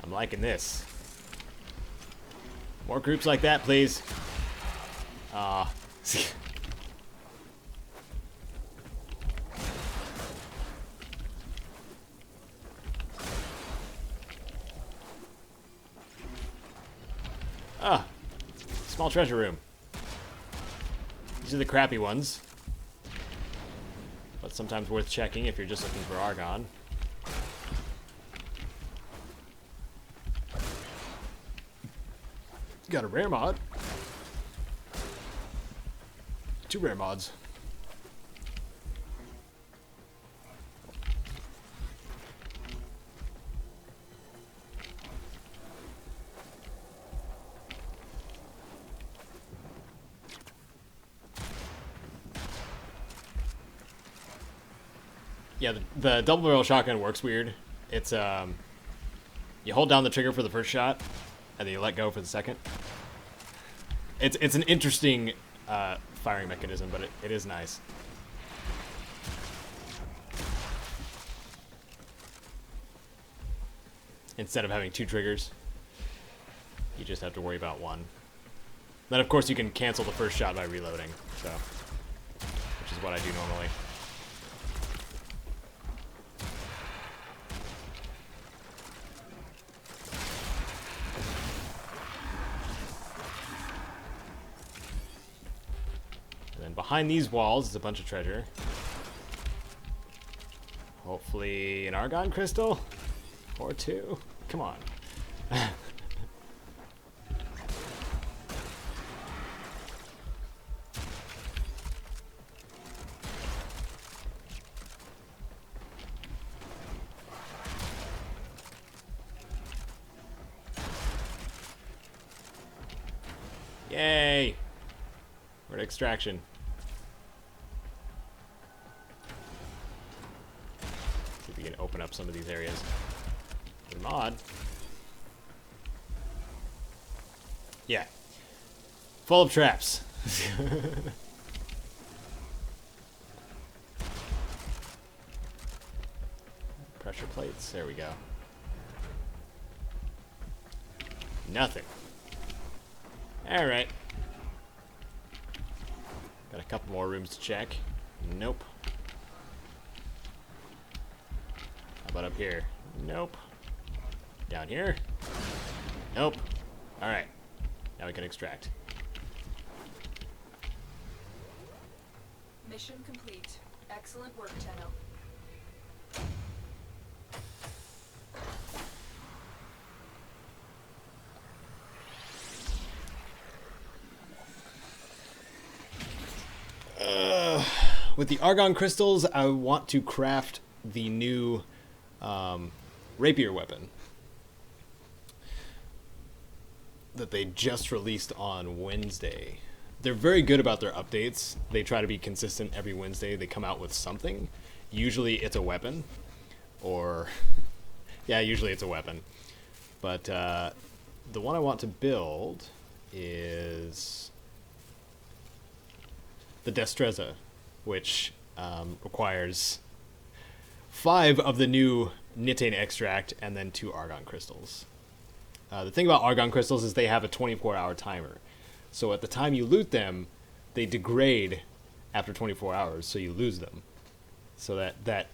I'm liking this. More groups like that, please. Small treasure room. These are the crappy ones, but sometimes worth checking if you're just looking for argon. Got a rare mod. 2 rare mods. Yeah, the double barrel shotgun works weird. It's You hold down the trigger for the first shot, and then you let go for the second. It's an interesting firing mechanism, but it is nice. Instead of having 2 triggers, you just have to worry about 1. Then, of course, you can cancel the first shot by reloading, so, which is what I do normally. And then behind these walls is a bunch of treasure. Hopefully an argon crystal? Or 2. Come on. Yay! We're at extraction. See if we can open up some of these areas. Mod. Yeah. Full of traps. Pressure plates. There we go. Nothing. Alright. Got a couple more rooms to check. Nope. How about up here? Nope. Down here? Nope. Alright. Now we can extract. Mission complete. Excellent work, Tenno. With the argon crystals, I want to craft the new rapier weapon that they just released on Wednesday. They're very good about their updates. They try to be consistent every Wednesday. They come out with something. Usually it's a weapon, or yeah, usually it's a weapon. But the one I want to build is the Destreza, which requires 5 of the new Nitane extract and then 2 argon crystals. The thing about argon crystals is they have a 24-hour timer. So at the time you loot them, they degrade after 24 hours, so you lose them. So that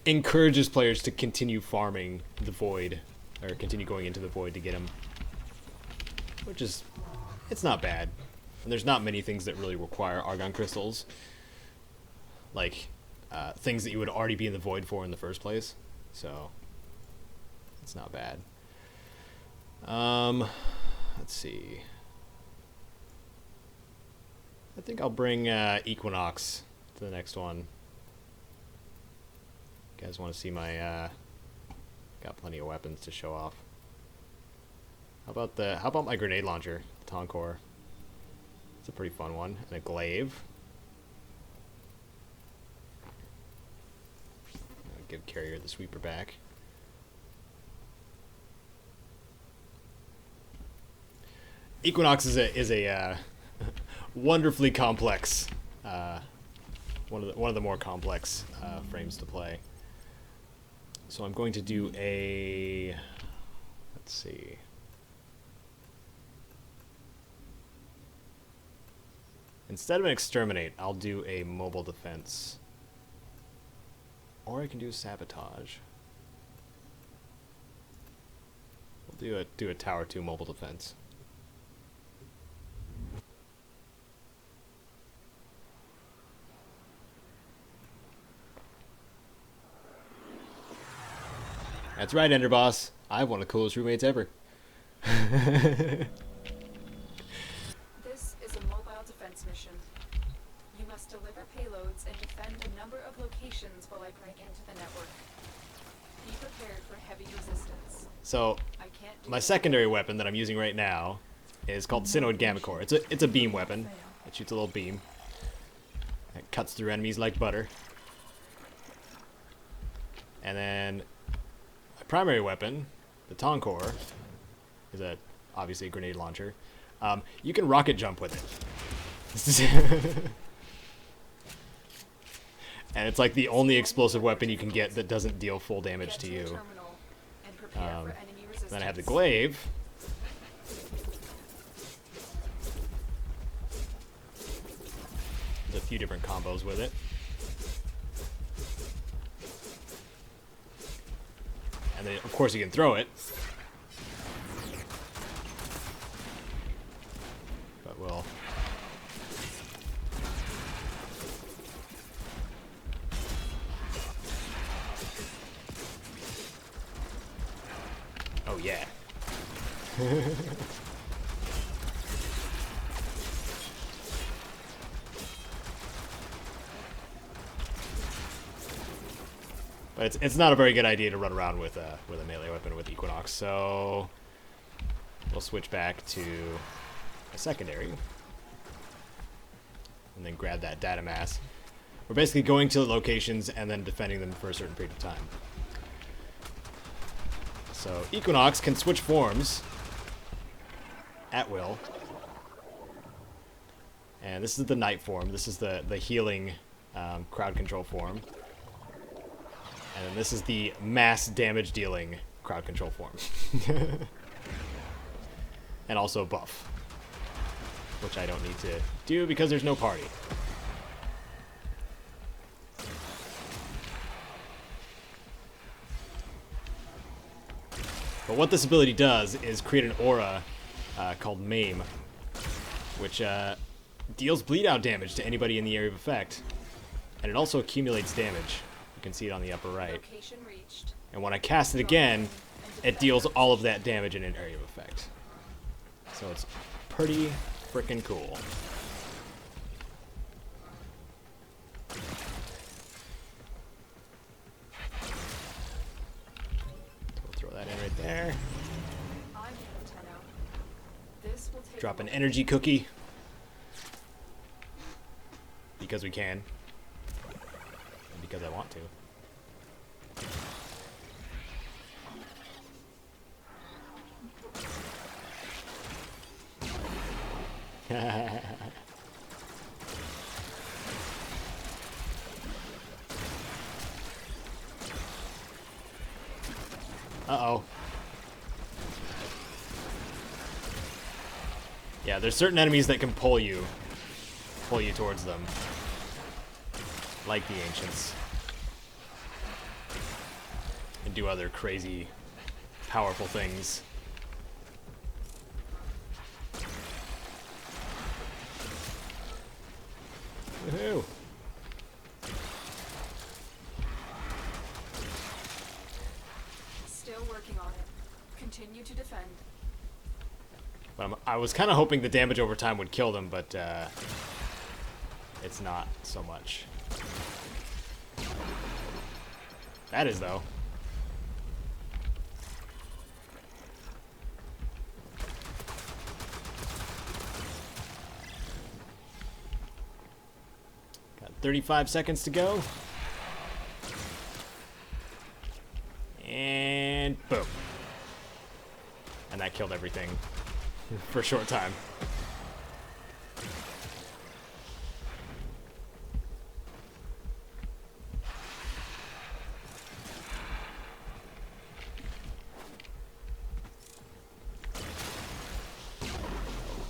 encourages players to continue farming the void, or continue going into the void to get them. Which is, it's not bad. And there's not many things that really require argon crystals. Like, things that you would already be in the void for in the first place. So, it's not bad. Let's see. I think I'll bring Equinox to the next one. You guys want to see my got plenty of weapons to show off. How about my grenade launcher, the Tonkor? It's a pretty fun one. And a glaive. I'll give Carrier the sweeper back. Equinox is a wonderfully complex, one of the more complex frames to play. So I'm going to do a, let's see. Instead of an exterminate, I'll do a mobile defense. Or I can do sabotage. We'll do a tower 2 mobile defense. That's right, Enderboss. I have one of the coolest roommates ever. This is a mobile defense mission. You must deliver payloads and defend a number of locations while I break into the network. Be prepared for heavy resistance. So, I can't do my it. secondary weapon that I'm using right now is called Synoid Gamma Core. It's a beam weapon. It shoots a little beam. It cuts through enemies like butter. And then my primary weapon the Tonkor is obviously a grenade launcher. You can rocket jump with it. And it's like the only explosive weapon you can get that doesn't deal full damage to you. Terminal and prepare for enemy resistance. Then I have the glaive. There's a few different combos with it. And then, of course, you can throw it. But we'll... Oh, yeah. But it's not a very good idea to run around with a melee weapon with Equinox, so we'll switch back to a secondary and then grab that data mass. We're basically going to locations and then defending them for a certain period of time. So Equinox can switch forms at will. And this is the night form. This is the healing crowd control form. And then this is the mass damage dealing crowd control form. And also buff. Which I don't need to do because there's no party. But what this ability does is create an aura called Maim, which deals bleed out damage to anybody in the area of effect. And it also accumulates damage. You can see it on the upper right. Location reached. And when I cast it again, it deals all of that damage in an area of effect. So it's pretty freaking cool. We'll throw that in right there. I'm Nintendo. This will take Drop an energy cookie. Because we can. And because I want to. Uh-oh. Yeah, there's certain enemies that can pull you towards them. Like the Ancients. And do other crazy, powerful things. Woohoo! Still working on it. Continue to defend. But I was kind of hoping the damage over time would kill them, but it's not so much. That is, though. Got 35 seconds to go. And boom. And that killed everything for a short time.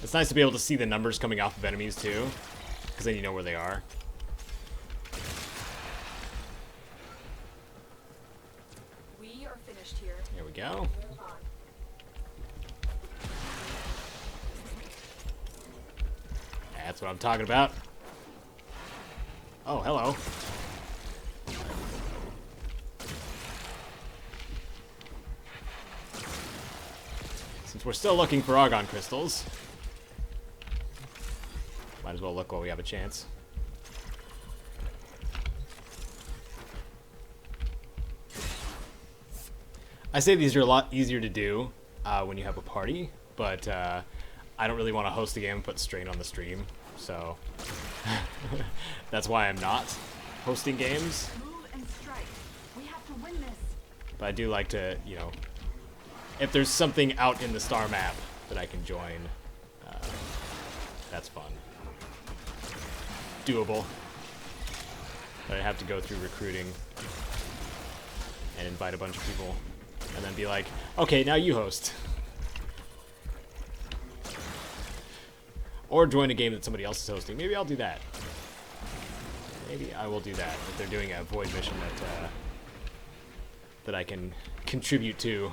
It's nice to be able to see the numbers coming off of enemies too, because then you know where they are. We are finished here. There we go. That's what I'm talking about. Oh, hello. Since we're still looking for argon crystals, might as well look while we have a chance. I say these are a lot easier to do when you have a party, but I don't really want to host a game and put strain on the stream, so that's why I'm not hosting games. Move and strike. We have to win this. But I do like to, you know, if there's something out in the star map that I can join, that's fun. Doable. But I have to go through recruiting and invite a bunch of people and then be like, okay, now you host. Or join a game that somebody else is hosting. Maybe I'll do that. Maybe I will do that if they're doing a void mission that I can contribute to.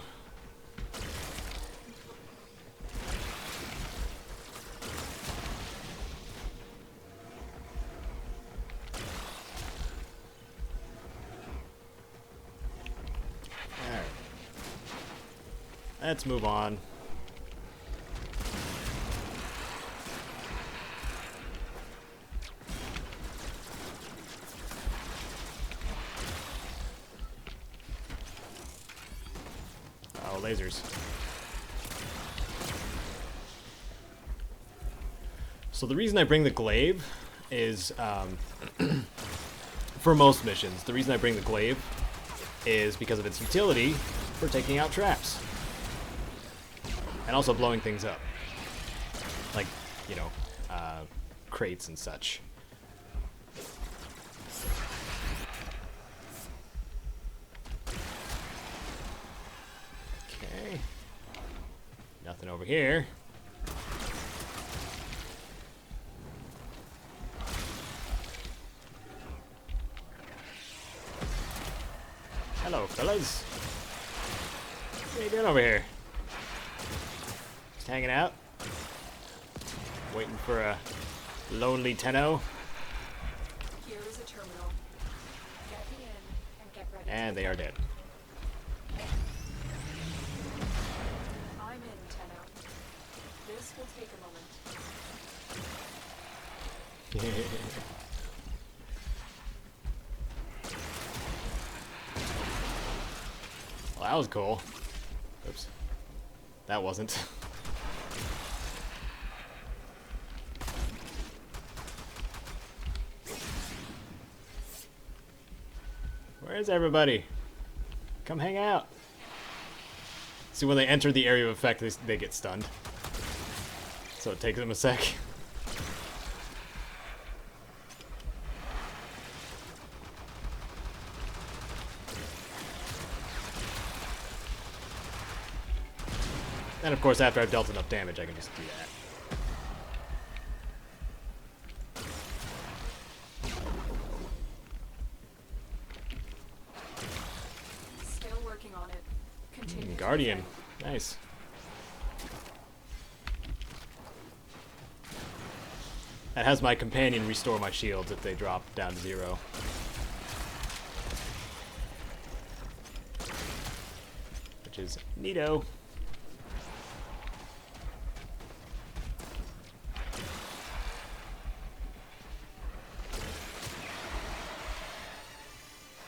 Alright. Let's move on. Lasers. So the reason I bring the glaive is, for most missions, the reason I bring the glaive is because of its utility for taking out traps. And also blowing things up. Like, you know, crates and such. Nothing over here. Hello, fellas. What are you doing over here? Just hanging out? Waiting for a lonely Tenno? Here is a terminal. Get me in and get ready. And they are dead. I'm in, Tenno. This will take a moment. Well, that was cool. Oops. That wasn't. Where's everybody? Come hang out. See, when they enter the area of effect, they get stunned. So it takes them a sec. And of course, after I've dealt enough damage, I can just do that. Still working on it. Continue. Guardian. Nice. That has my companion restore my shields if they drop down to 0. Which is neato.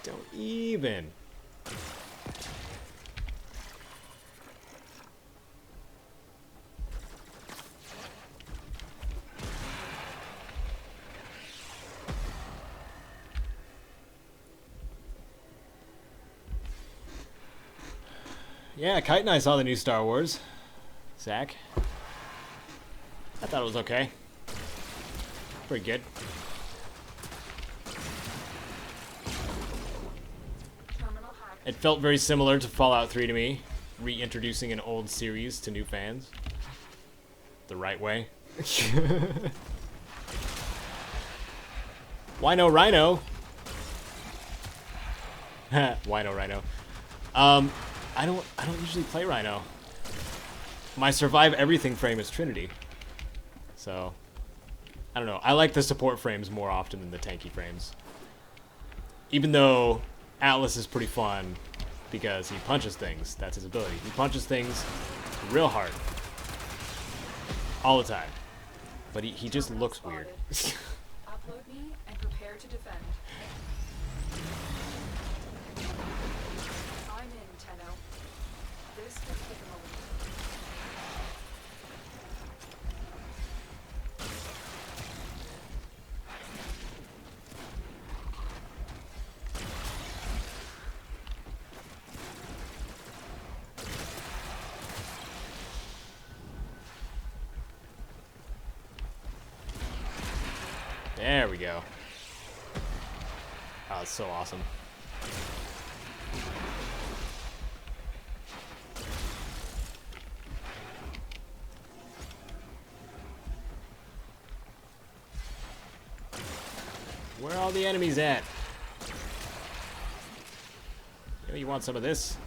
Don't even. Yeah, Kite and I saw the new Star Wars. Zach. I thought it was okay. Pretty good. Terminal hacked. It felt very similar to Fallout 3 to me, reintroducing an old series to new fans. The right way. Why no Rhino? Why no Rhino? I don't usually play Rhino. My survive everything frame is Trinity. So I don't know. I like the support frames more often than the tanky frames. Even though Atlas is pretty fun because he punches things. That's his ability. He punches things real hard. All the time. But he just Terminal looks weird. spotted. Upload me and prepare to defend. I'm in, Tenno. This will take a moment. There we go. Oh, it's so awesome. Where are all the enemies at? You want some of this?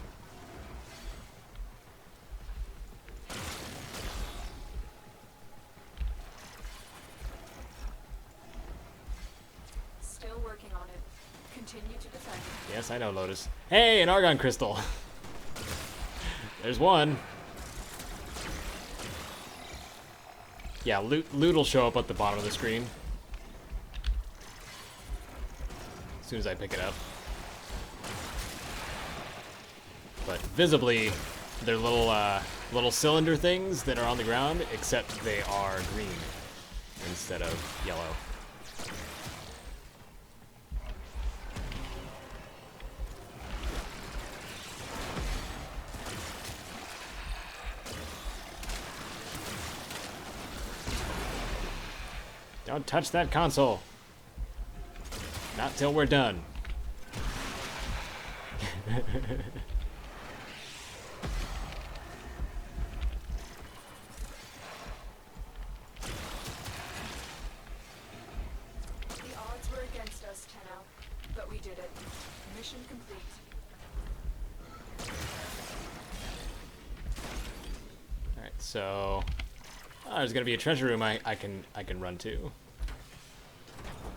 Still working on it. Continue to defend. Yes, I know, Lotus. Hey, an Argon crystal. There's one. Yeah, loot will show up at the bottom of the screen as soon as I pick it up. But visibly, they're little cylinder things that are on the ground, except they are green instead of yellow. Don't touch that console. Not till we're done. The odds were against us, Tenno, but we did it. Mission complete. All right, so there's gonna be a treasure room I can run to.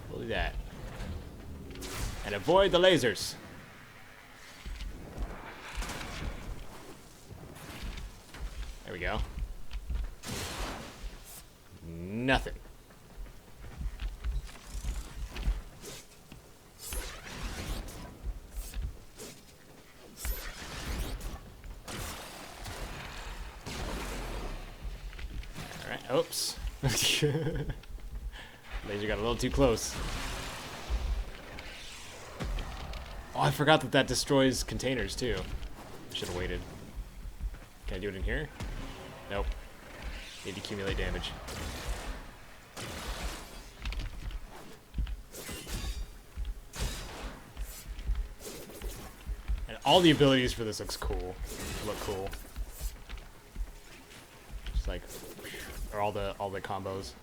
We'll do that, and avoid the lasers. There we go. Nothing. Alright, oops. Laser got a little too close. Oh, I forgot that destroys containers too. Should have waited. Can I do it in here? Nope. Need to accumulate damage. And all the abilities for this look cool. Just like, or all the combos.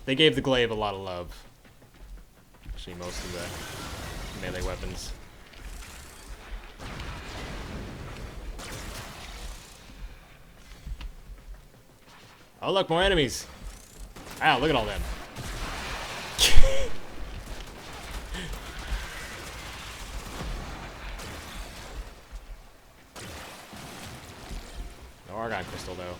They gave the glaive a lot of love. Actually, most of the melee weapons. Oh look, more enemies! Wow, look at all them. No Argon crystal though.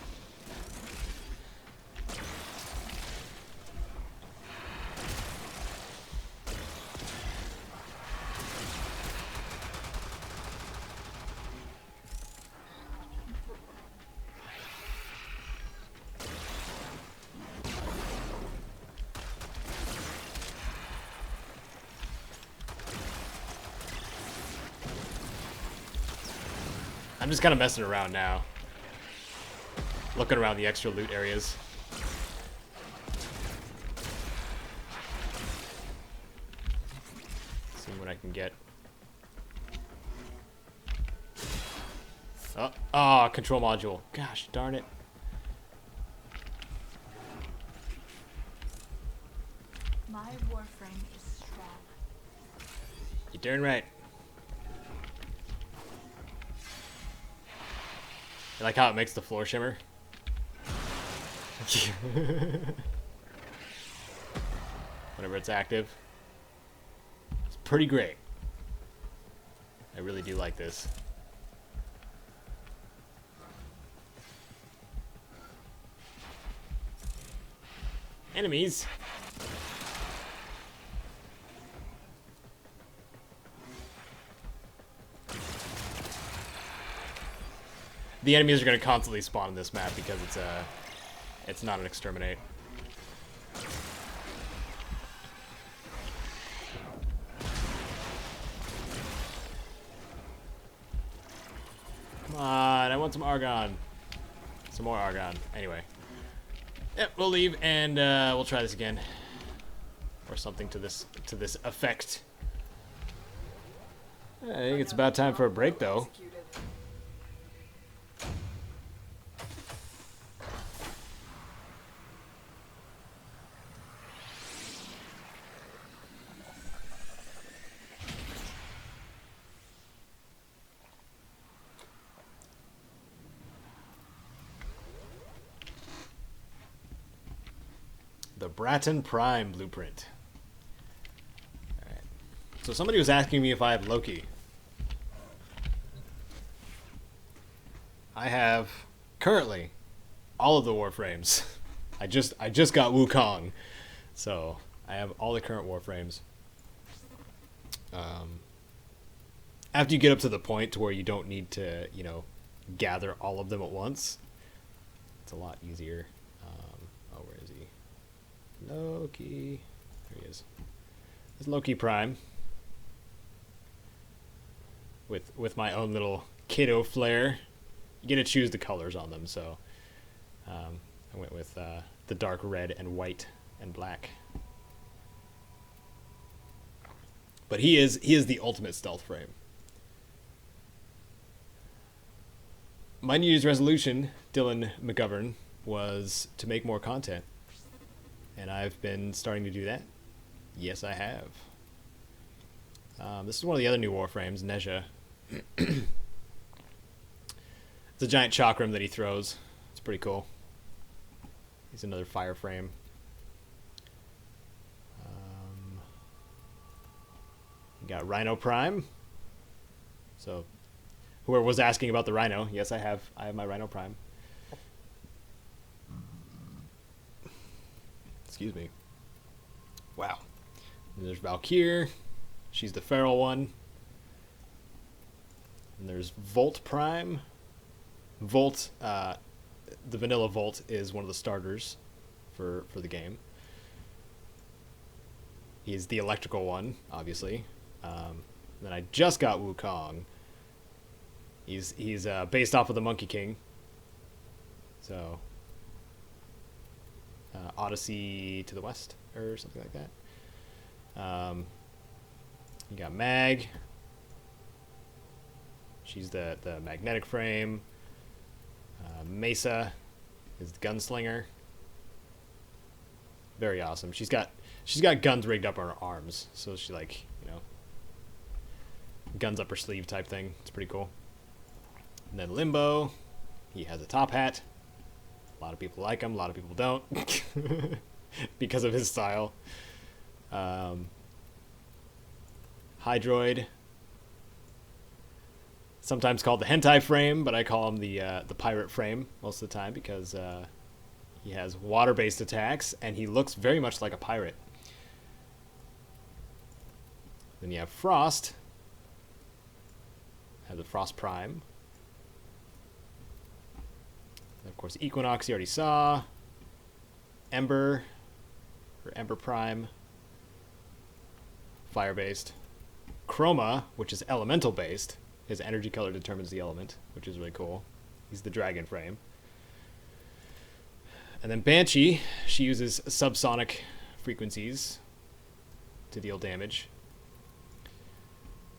I'm just kind of messing around now. Looking around the extra loot areas. Seeing what I can get. Oh, control module. Gosh, darn it. My Warframe is strong. You're darn right. I like how it makes the floor shimmer. Whenever it's active. It's pretty great. I really do like this. Enemies. The enemies are going to constantly spawn in this map because it's not an exterminate. Come on, I want some Argon. Some more Argon. Anyway. Yep, we'll leave and we'll try this again, or something to this effect. I think it's about time for a break, though. Executed. The Bratton Prime blueprint. Alright. So somebody was asking me if I have Loki. I have currently all of the Warframes. I just got Wukong. So I have all the current Warframes. After you get up to the point to where you don't need to, you know, gather all of them at once, it's a lot easier. Oh, where is he? Loki. There he is. It's Loki Prime. With my own little Caedo flair. You get to choose the colors on them, so I went with the dark red and white and black. But he is the ultimate stealth frame. My New Year's resolution, Dylan McGovern, was to make more content. And I've been starting to do that. Yes, I have. This is one of the other new Warframes, Nezha. It's a giant chakram that he throws. It's pretty cool. He's another fire frame. You got Rhino Prime. So, whoever was asking about the Rhino, yes, I have my Rhino Prime. Excuse me. Wow. And there's Valkyr. She's the feral one. And there's Volt Prime. Volt, the vanilla Volt is one of the starters for the game. He's the electrical one, obviously. Then I just got Wukong. He's based off of the Monkey King. So, Odyssey to the West, or something like that. You got Mag. She's the magnetic frame. Mesa is the gunslinger. Very awesome. She's got guns rigged up on her arms, so she, like, you know, guns up her sleeve type thing. It's pretty cool. And then Limbo, he has a top hat. A lot of people like him, a lot of people don't because of his style. Hydroid, sometimes called the hentai frame, but I call him the pirate frame most of the time because he has water-based attacks and he looks very much like a pirate. Then you have Frost. Have the Frost Prime. And of course, Equinox you already saw. Ember, or Ember Prime. Fire-based. Chroma, which is elemental-based. His energy color determines the element, which is really cool. He's the dragon frame. And then Banshee, she uses subsonic frequencies to deal damage.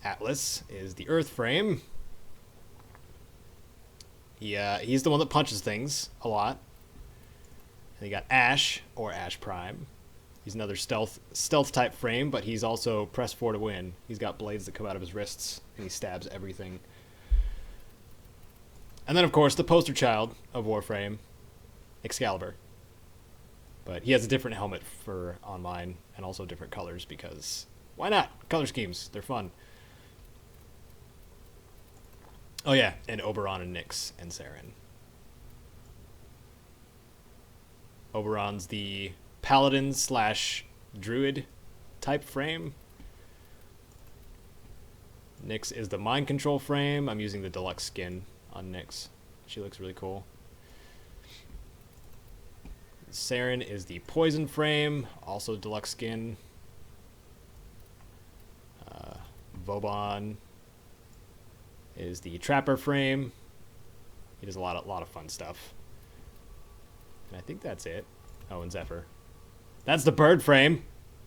Atlas is the earth frame. He's the one that punches things a lot. And you got Ash, or Ash Prime. He's another stealth type frame, but he's also press 4 to win. He's got blades that come out of his wrists, and he stabs everything. And then, of course, the poster child of Warframe, Excalibur. But he has a different helmet for online, and also different colors, because why not? Color schemes, they're fun. Oh yeah, and Oberon and Nyx and Saren. Oberon's the paladin / druid type frame. Nyx is the mind control frame. I'm using the deluxe skin on Nyx. She looks really cool. Saren is the poison frame, also deluxe skin. Vauban is the trapper frame. He does a lot of fun stuff. And I think that's it. Oh, and Zephyr. That's the bird frame.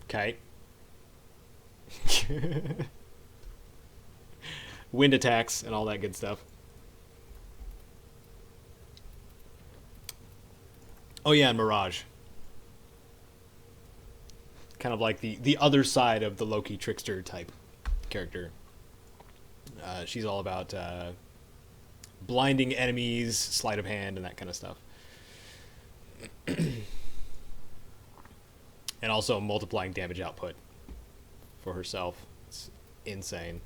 Kite. Wind attacks and all that good stuff. Oh yeah, and Mirage. Kind of like the other side of the Loki trickster type character. She's all about blinding enemies, sleight of hand, and that kind of stuff. And also multiplying damage output for herself. It's insane.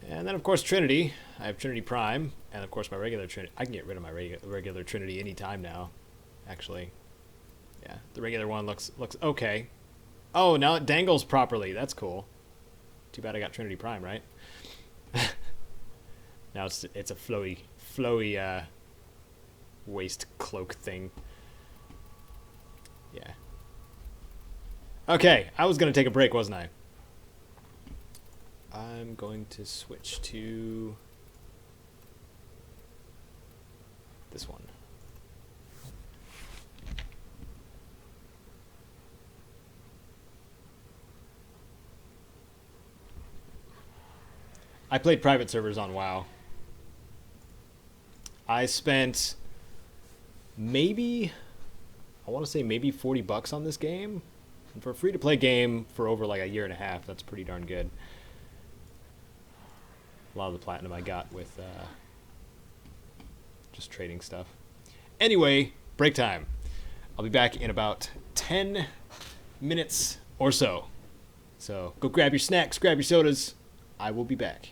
And then, of course, Trinity. I have Trinity Prime, and of course my regular Trinity. I can get rid of my regular Trinity anytime now, actually. Yeah, the regular one looks okay. Oh, now it dangles properly. That's cool. Too bad I got Trinity Prime, right? Now it's a flowy waist cloak thing. Yeah. Okay, I was gonna take a break, wasn't I? I'm going to switch to this one. I played private servers on WoW. I spent maybe, I want to say maybe $40 on this game. And for a free-to-play game for over like a year and a half, that's pretty darn good. A lot of the platinum I got with just trading stuff. Anyway, break time. I'll be back in about 10 minutes or so. So go grab your snacks, grab your sodas. I will be back.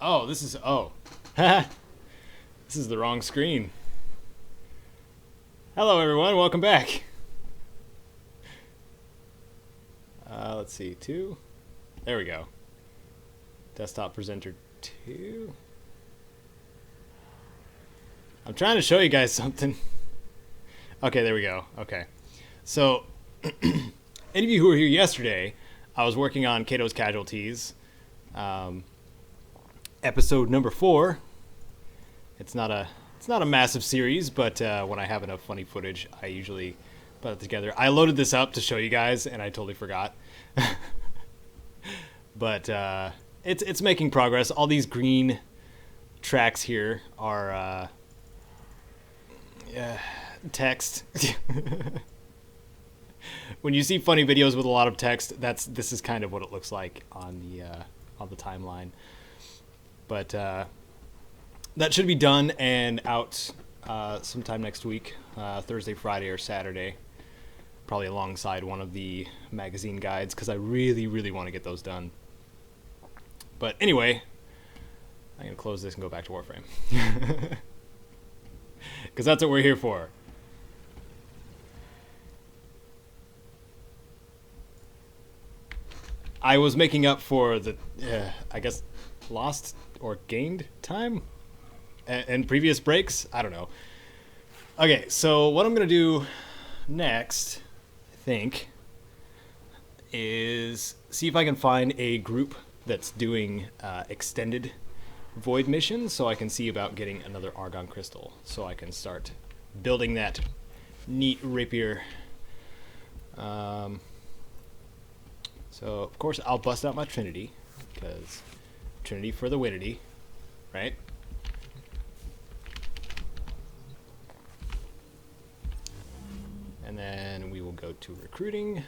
Oh, this is... Oh. This is the wrong screen. Hello, everyone. Welcome back. Let's see. 2. There we go. Desktop presenter 2. I'm trying to show you guys something. Okay, there we go. Okay. So, any of you who were here yesterday, I was working on Caedo's Casualties. Episode number 4. It's not a massive series, but when I have enough funny footage, I usually put it together. I loaded this up to show you guys, and I totally forgot. But it's making progress. All these green tracks here are text. When you see funny videos with a lot of text, this is kind of what it looks like on the timeline. But that should be done and out sometime next week, Thursday, Friday, or Saturday. Probably alongside one of the magazine guides, because I really, really want to get those done. But anyway, I'm going to close this and go back to Warframe. Because that's what we're here for. I was making up for the, I guess, lost or gained time and previous breaks. I don't know. Okay, so what I'm going to do next, I think, is see if I can find a group that's doing extended void missions, so I can see about getting another argon crystal, so I can start building that neat rapier. So of course I'll bust out my Trinity, because Trinity for the Winity, right? And then we will go to recruiting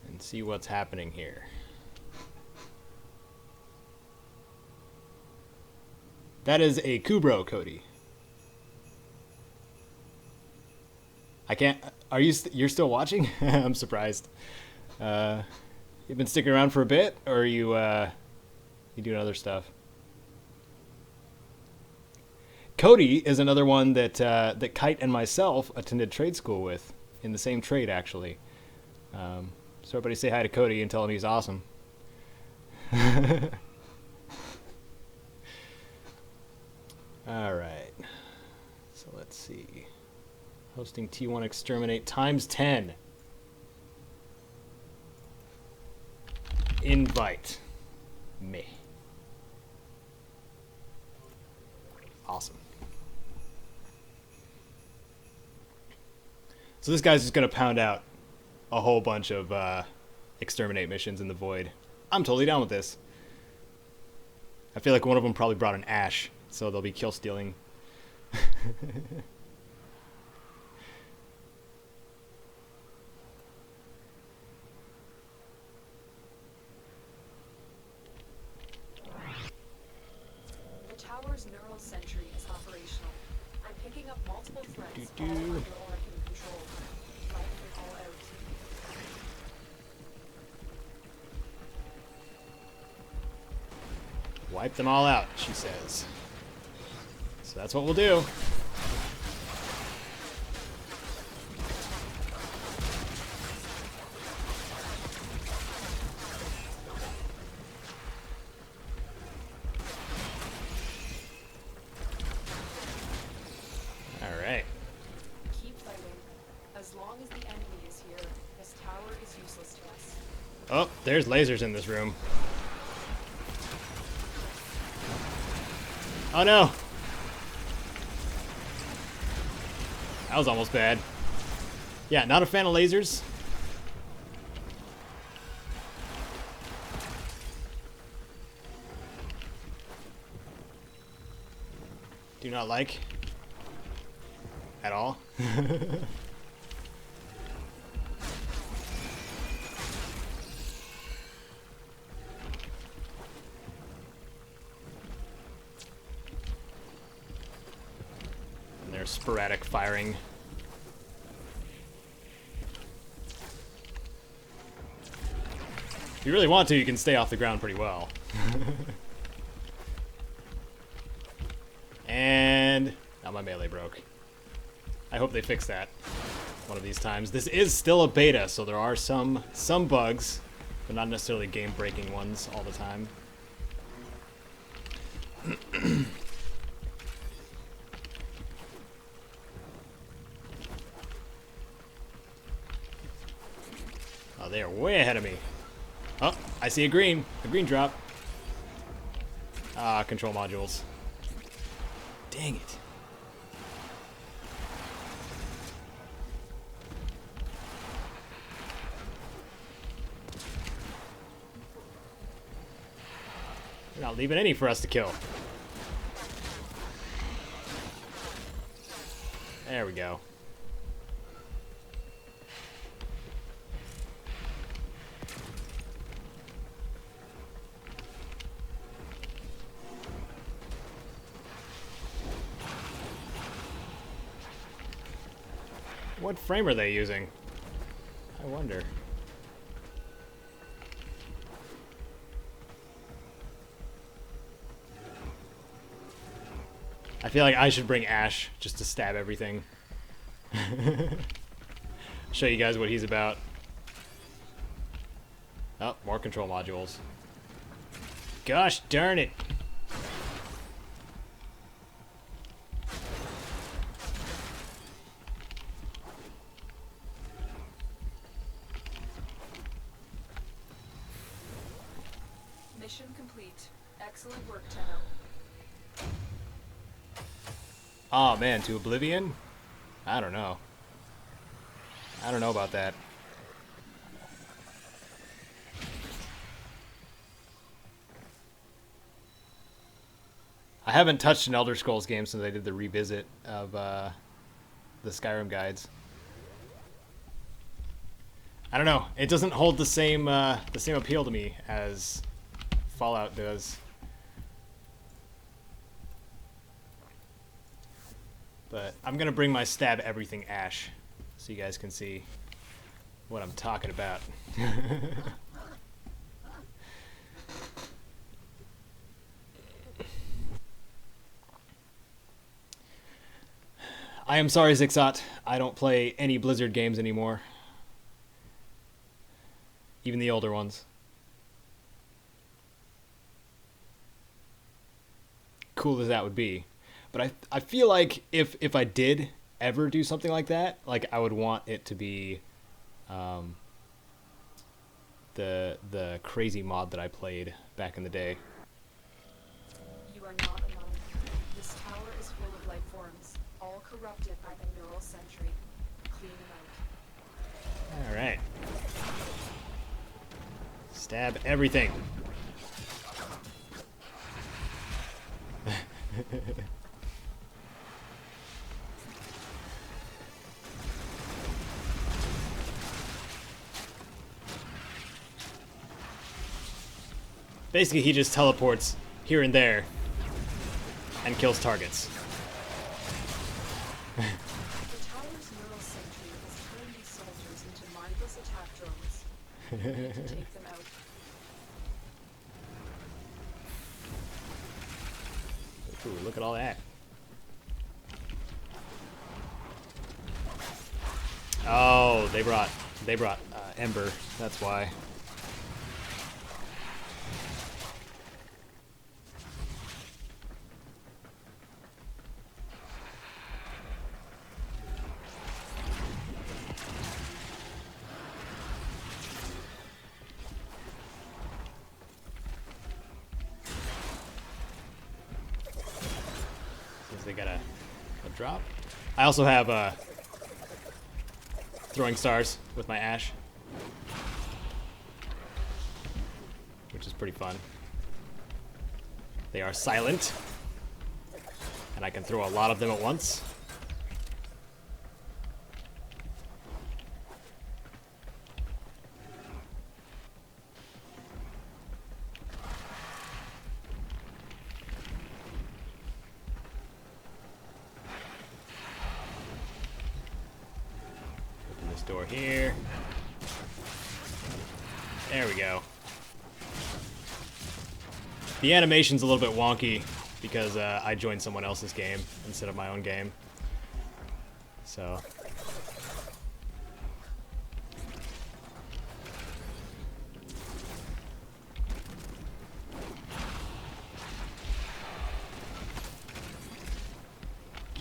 and see what's happening here. That is a Kubro, Cody. I can't. Are you? You're still watching? I'm surprised. You've been sticking around for a bit, or are you? You doing other stuff? Cody is another one that that Kite and myself attended trade school with, in the same trade actually. So everybody say hi to Cody and tell him he's awesome. All right. So let's see. Hosting T1 Exterminate times 10. Invite me. Awesome. So this guy's just going to pound out a whole bunch of exterminate missions in the void. I'm totally down with this. I feel like one of them probably brought an Ash, so they'll be kill stealing. The tower's neural sentry is operational. I'm picking up multiple threats, all Do-do. under Oracle control. Life is all out. Wipe them all out, she says. So that's what we'll do. All right. Keep fighting. As long as the enemy is here, this tower is useless to us. Oh, there's lasers in this room. Oh no! That was almost bad. Yeah, not a fan of lasers. Do not like. At all. And there's sporadic firing. If you really want to, you can stay off the ground pretty well. And now my melee broke. I hope they fix that one of these times. This is still a beta, so there are some bugs, but not necessarily game-breaking ones all the time. Oh, they are way ahead of me. Oh, I see a green drop. Ah, control modules. Dang it. They're not leaving any for us to kill. There we go. What frame are they using? I wonder. I feel like I should bring Ash just to stab everything. Show you guys what he's about. Oh, more control modules. Gosh darn it. Mission complete. Excellent work, Tenno. Oh man, to Oblivion? I don't know. I don't know about that. I haven't touched an Elder Scrolls game since I did the revisit of the Skyrim guides. I don't know. It doesn't hold the same appeal to me as Fallout does. But I'm gonna bring my stab everything Ash, so you guys can see what I'm talking about. I am sorry, Zixot. I don't play any Blizzard games anymore. Even the older ones. Cool as that would be. But I feel like if I did ever do something like that, like I would want it to be the crazy mod that I played back in the day. You are not alone. This tower is full of life forms, all corrupted by the neural sentry. Clean them out. Alright. Stab everything. Basically, he just teleports here and there and kills targets. The tower's neural sentry has turned these soldiers into mindless attack drones. We need to take them out. Ooh, look at all that. Oh, they brought Ember. That's why. Seems they got a drop. I also have throwing stars with my Ash, which is pretty fun. They are silent, and I can throw a lot of them at once. Open this door here. There we go. The animation's a little bit wonky because I joined someone else's game instead of my own game. So...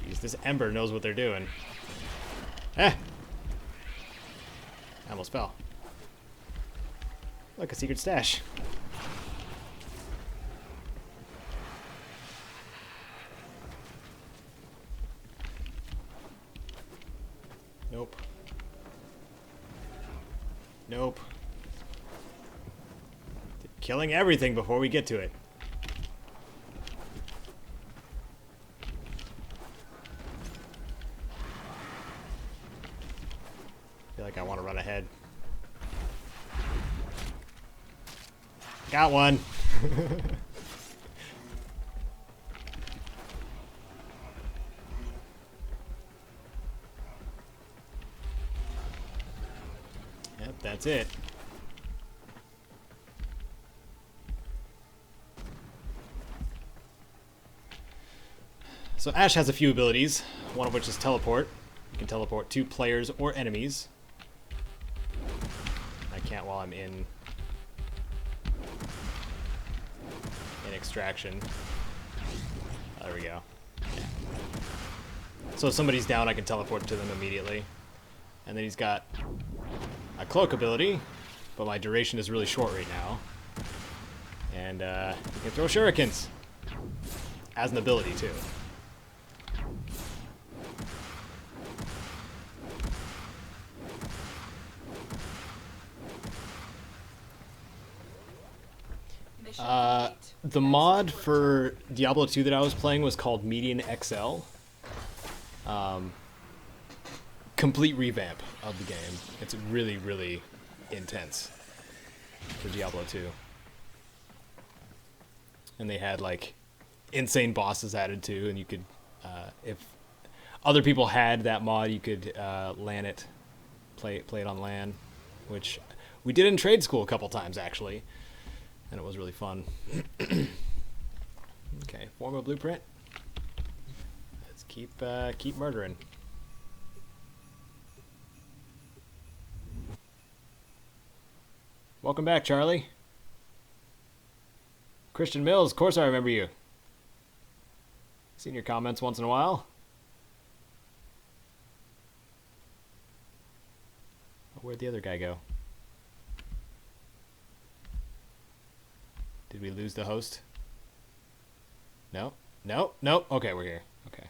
Jeez, this Ember knows what they're doing. Eh! I almost fell. Look, a secret stash. Nope. Nope. Killing everything before we get to it. I feel like I want to run ahead. Got one. Yep, that's it. So Ash has a few abilities, one of which is teleport. You can teleport to players or enemies. I can't while I'm in extraction. Oh, there we go. Yeah. So if somebody's down, I can teleport to them immediately. And then he's got a cloak ability, but my duration is really short right now. And you can throw shurikens as an ability too. The mod for Diablo 2 that I was playing was called Median XL. Complete revamp of the game. It's really, really intense for Diablo 2. And they had like insane bosses added too, and you could, if other people had that mod, you could LAN it, play it on LAN, which we did in trade school a couple times actually. And it was really fun. Okay, form a blueprint. Let's keep murdering. Welcome back, Charlie. Christian Mills, of course I remember you. Seen your comments once in a while. Oh, where'd the other guy go? Did we lose the host? No? No? No? Okay, we're here. Okay.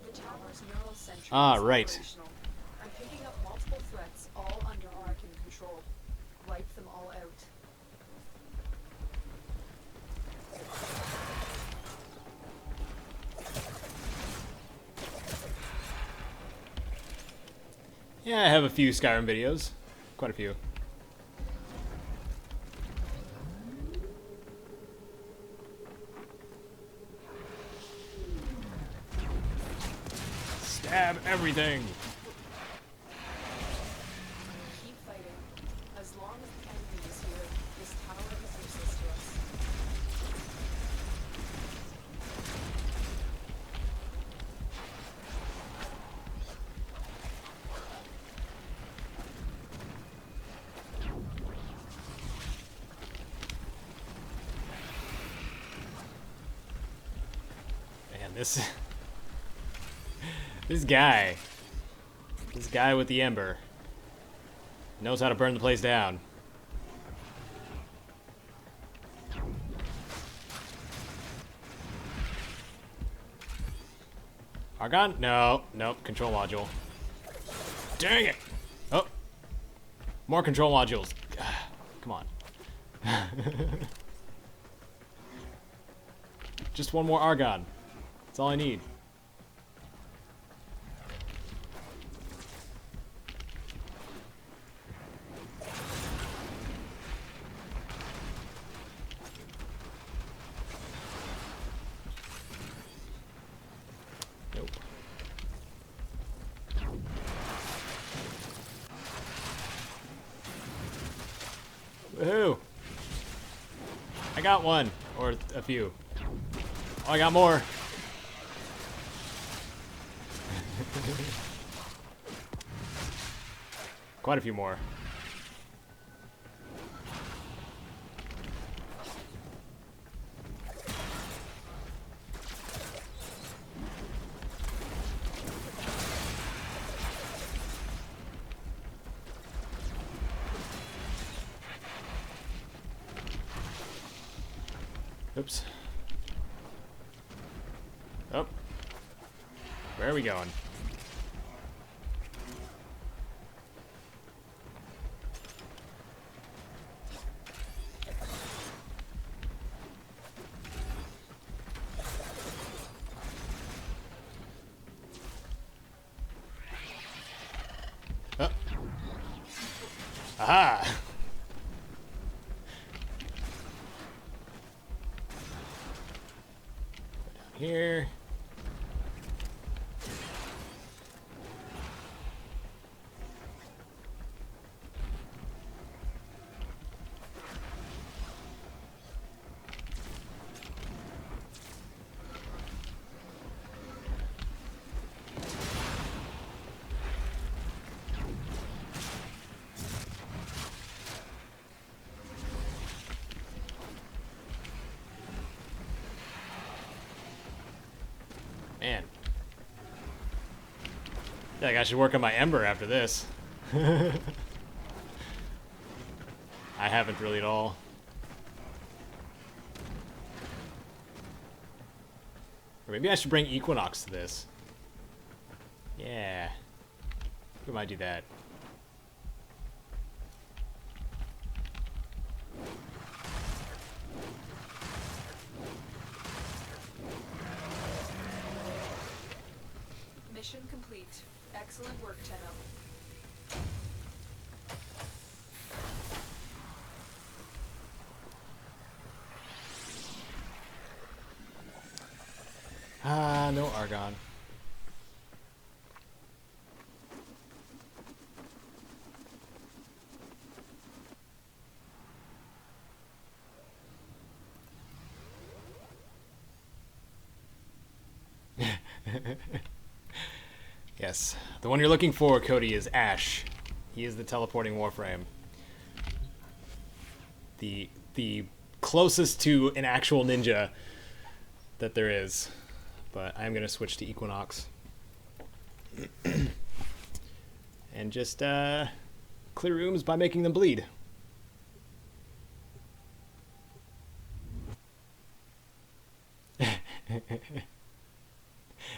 The tower's neural sentry Ah, is right. operational. I'm picking up multiple threats, all under Arcan control. Wipe them all out. Yeah, I have a few Skyrim videos. Quite a few. Stab everything! Keep fighting. As long as the enemy is here, this tower is useless to us. Man, this guy with the ember knows how to burn the place down. Argon? No, nope, control module. Dang it! Oh, more control modules. Come on. Just one more Argon. That's all I need. Nope. Woohoo! I got one, or a few. Oh, I got more. Quite a few more. Oops. Oh. Where are we going? Oh. Aha! Here. Man. I think I should work on my Ember after this. I haven't really at all. Or maybe I should bring Equinox to this. Yeah. We might do that. Mission complete. Excellent work, Tenno. Ah, no Argon. Yes, the one you're looking for, Cody, is Ash. He is the teleporting Warframe. The closest to an actual ninja that there is. But I'm gonna switch to Equinox. And just clear rooms by making them bleed.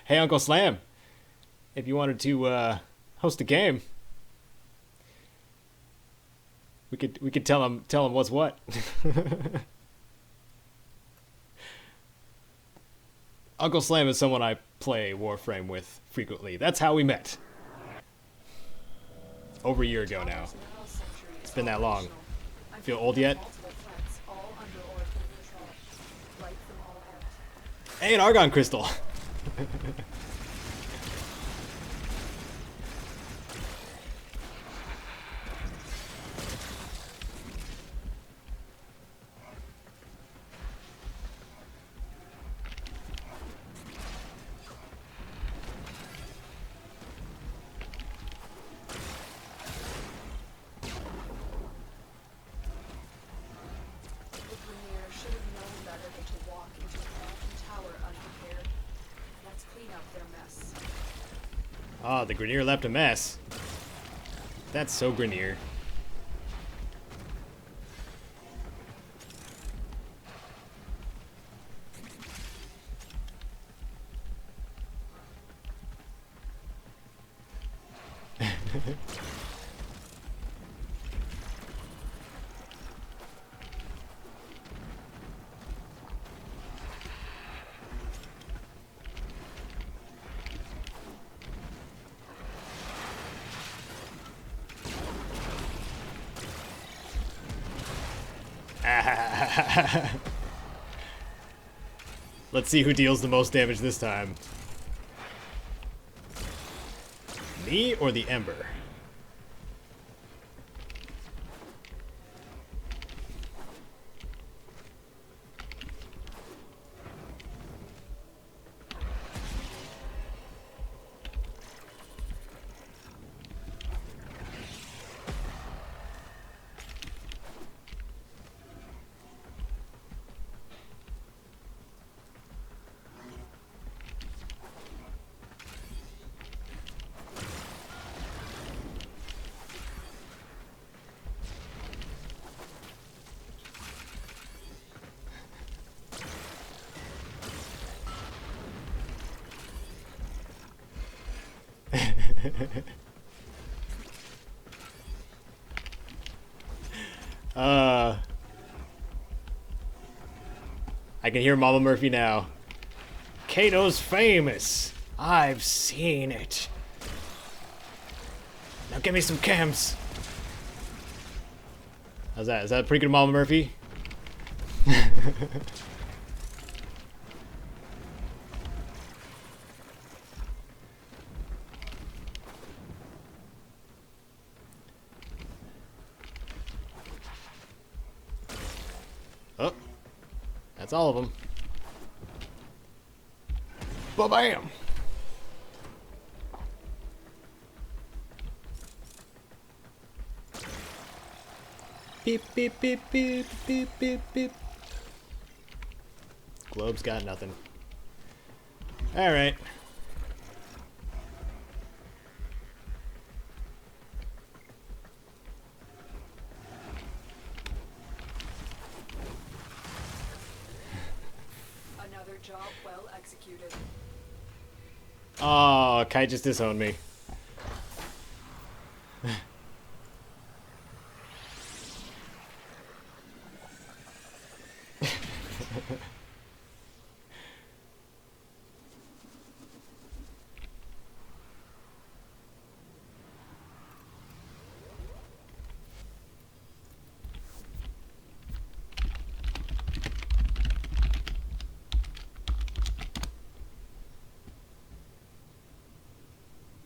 Hey, Uncle Slam. If you wanted to host a game, we could tell him what's what. Uncle Slam is someone I play Warframe with frequently. That's how we met. Over a year ago now. It's been that long. Feel old yet? Hey, an Argon crystal. Oh, the Grenier left a mess. That's so Grenier. Let's see who deals the most damage this time. Me or the Ember? I can hear Mama Murphy now. Caedo's famous. I've seen it. Now give me some cams. How's that? Is that pretty good, Mama Murphy? Oh, that's all of them. Ba-bam! Beep, beep, beep, beep, beep, beep, beep. Globe's got nothing. Alright. Another job well executed. Oh, Kite just disowned me.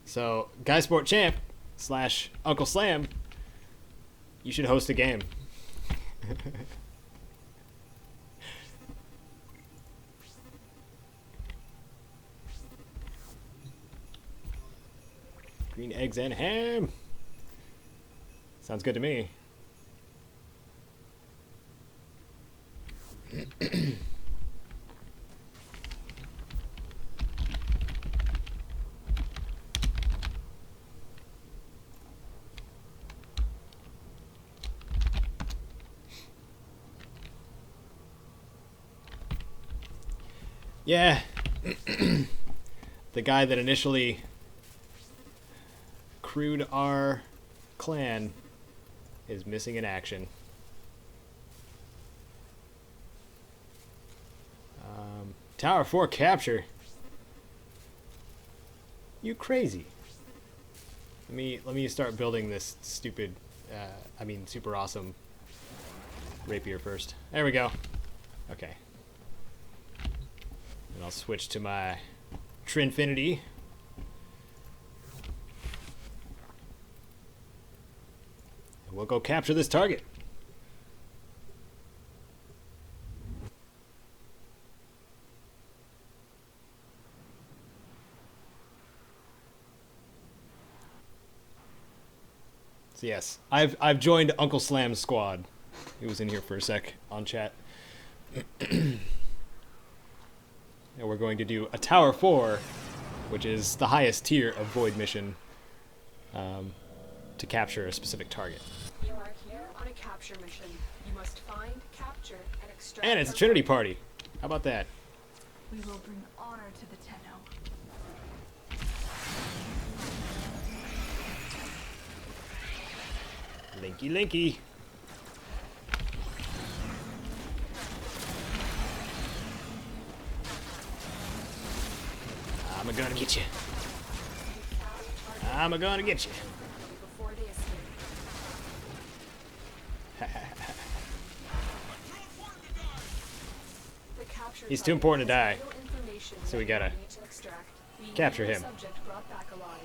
So, Guy Sport Champ / Uncle Slam, you should host a game. Green eggs and ham. Sounds good to me. Yeah. The guy that initially crewed our clan is missing in action. Tower 4 capture. You crazy. Let me start building this stupid super awesome rapier first. There we go. Okay. And I'll switch to my Trinfinity. And we'll go capture this target. So yes, I've joined Uncle Slam's squad. He was in here for a sec on chat. And we're going to do a Tower 4, which is the highest tier of Void mission, to capture a specific target. You are here on a capture mission. You must find, capture, and extract. And it's a Trinity party. How about that? We will bring honor to the Tenno. Linky linky. I'm gonna get you. I'm gonna get you. Before they escape. The captured He's too target important to has die, vital information so we that gotta need to extract. We capture need the him. Subject brought back alive.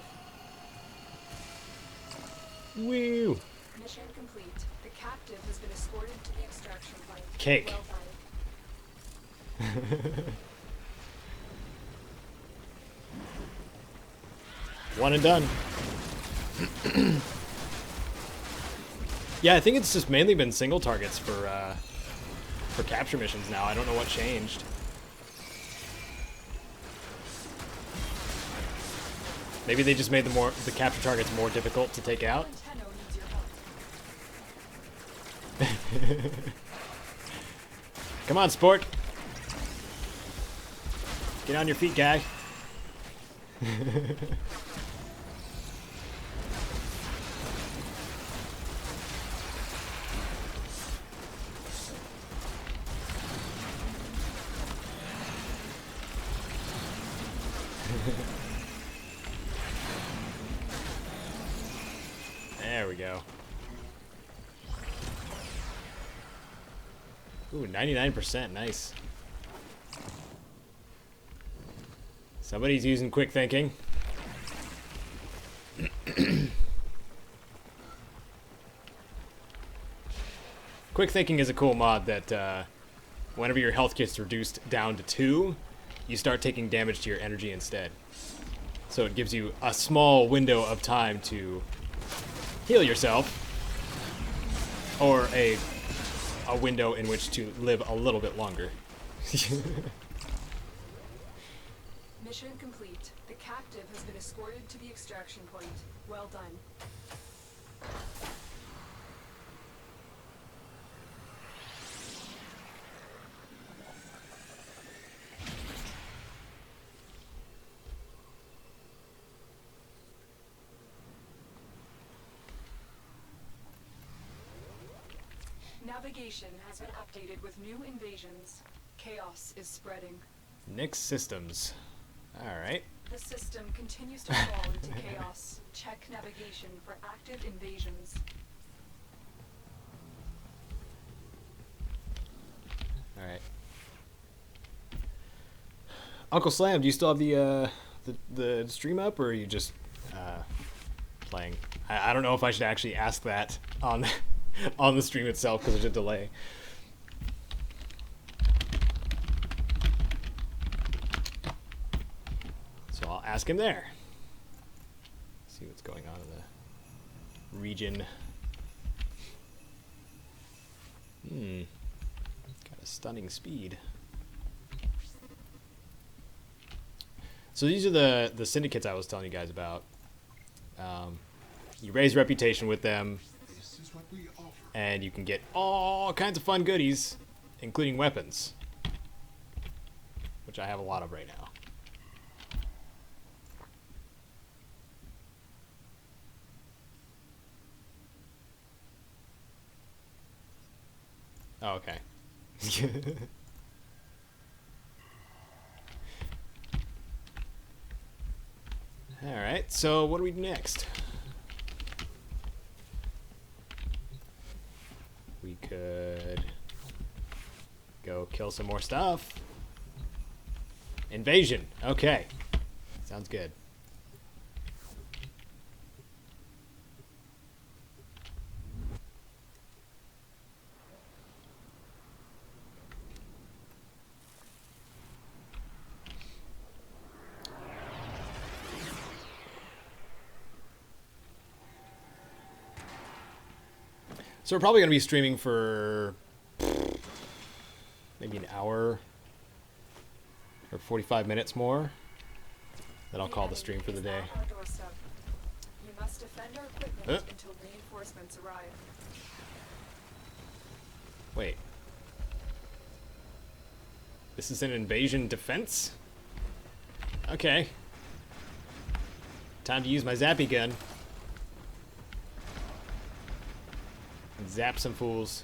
Woo! Mission complete. The captive has been escorted to the extraction point. Cake. Well done. One and done. Yeah, I think it's just mainly been single targets for capture missions now. I don't know what changed. Maybe they just made the capture targets more difficult to take out. Tenno needs your help. Come on, sport. Get on your feet, guy. Ooh, 99%. Nice. Somebody's using quick thinking. Quick thinking is a cool mod that whenever your health gets reduced down to 2, you start taking damage to your energy instead. So it gives you a small window of time to heal yourself, or a window in which to live a little bit longer. Mission complete. The captive has been escorted to the extraction point. Well done. Navigation has been updated with new invasions. Chaos is spreading. Nyx Systems. Alright. The system continues to fall into chaos. Check navigation for active invasions. Alright. Uncle Slam, do you still have the stream up, or are you just playing? I don't know if I should actually ask that on on the stream itself because there's a delay. So I'll ask him there. See what's going on in the region. Got a stunning speed. So these are the syndicates I was telling you guys about. You raise reputation with them, and you can get all kinds of fun goodies, including weapons, which I have a lot of right now. Oh, okay. Alright, so what do we do next? We could go kill some more stuff. Invasion. Okay. Sounds good. So we're probably going to be streaming for maybe an hour or 45 minutes more. Then I'll call the stream for the day. You must defend our equipment until reinforcements arrive. Wait. This is an invasion defense? Okay. Time to use my zappy gun. Zap some fools.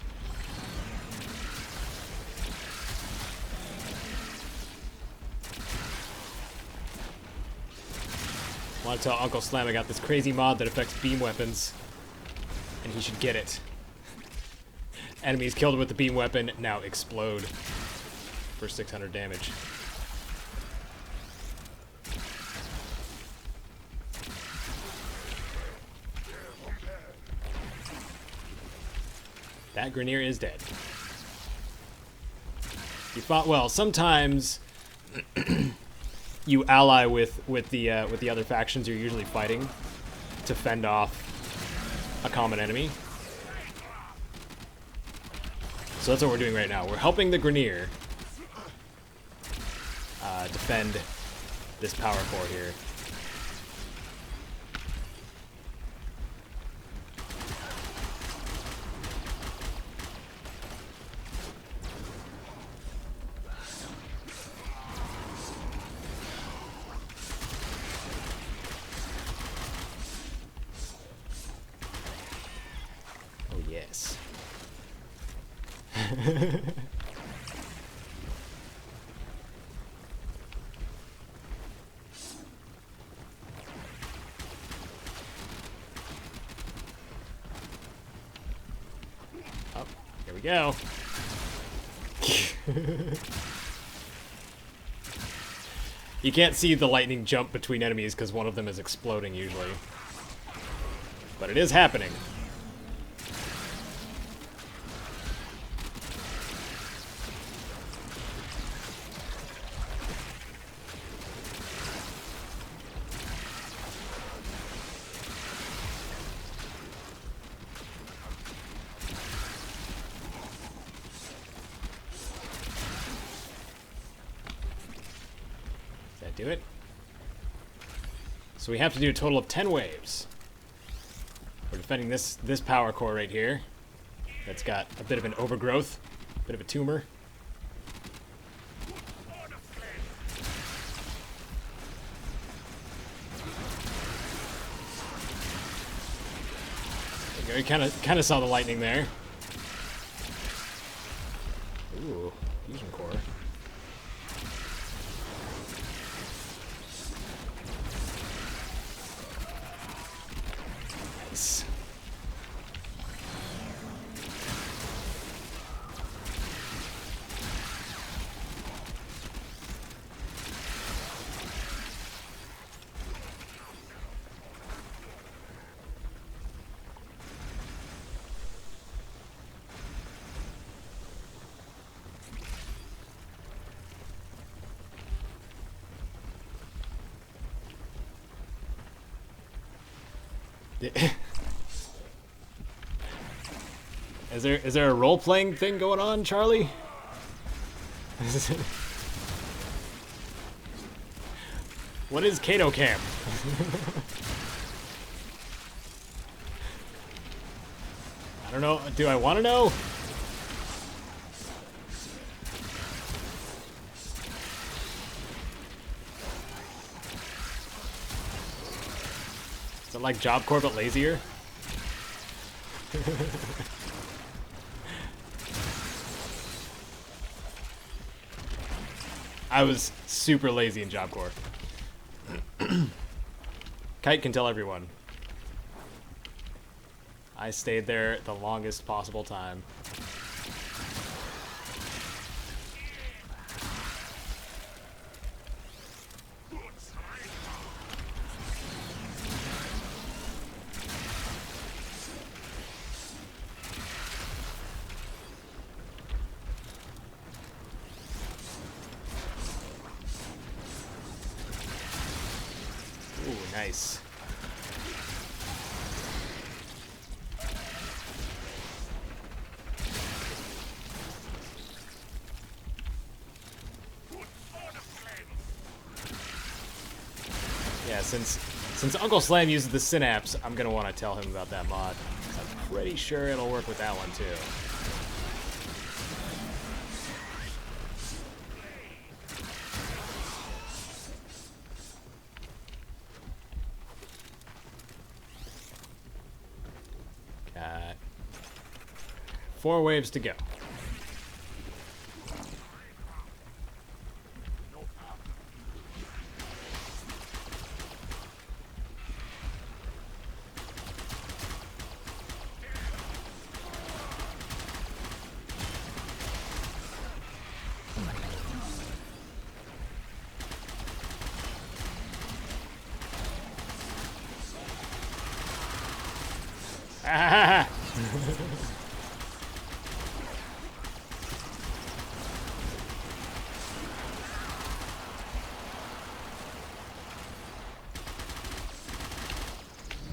I want to tell Uncle Slam I got this crazy mod that affects beam weapons, and he should get it. Enemies killed with the beam weapon now explode for 600 damage. That Grenier is dead. You fought well. Sometimes you ally with the other factions you're usually fighting to fend off a common enemy. So that's what we're doing right now. We're helping the Grenier defend this power core here. Yes. Oh, here we go. You can't see the lightning jump between enemies because one of them is exploding usually. But it is happening. Does that do it? So we have to do a total of 10 waves. We're defending this power core right here. That's got a bit of an overgrowth, a bit of a tumor. There you go. You kind of saw the lightning there. Ooh, fusion core. Nice. Is there a role-playing thing going on, Charlie? What is Caedo Camp? I don't know. Do I want to know? Is it like Job Corps but lazier? I was super lazy in Job Corps. Kite can tell everyone. I stayed there the longest possible time. Ooh, nice. Yeah, since Uncle Slam uses the Synapse, I'm gonna want to tell him about that mod. 'Cause I'm pretty sure it'll work with that one too. Got 4 waves to go. Ah!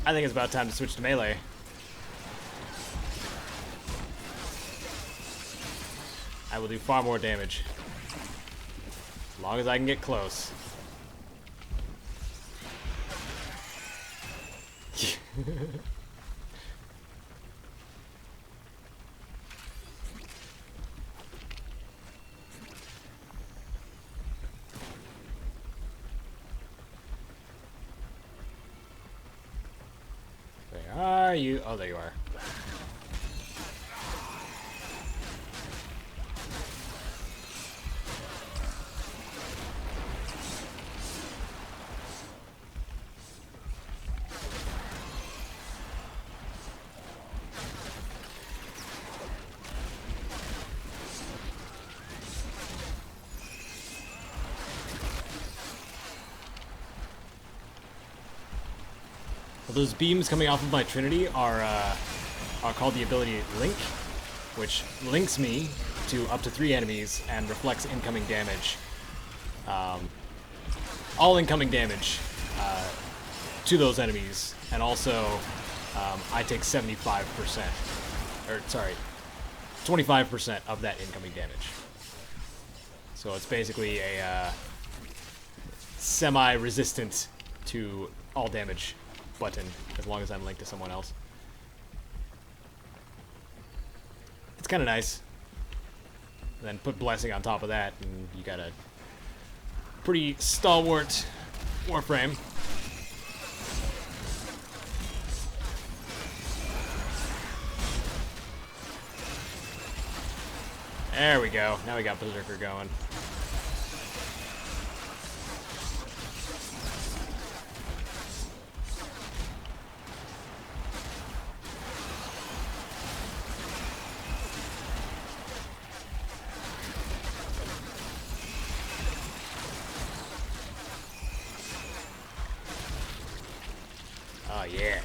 I think it's about time to switch to melee. I will do far more damage. As long as I can get close. Where are you? Oh, there you are. Those beams coming off of my Trinity are called the ability Link, which links me to up to 3 enemies and reflects incoming damage. All incoming damage to those enemies, and also I take 75%, or sorry, 25% of that incoming damage. So it's basically a semi-resistant to all damage button, as long as I'm linked to someone else. It's kind of nice. And then put Blessing on top of that, and you got a pretty stalwart Warframe. There we go. Now we got Berserker going. Oh yeah.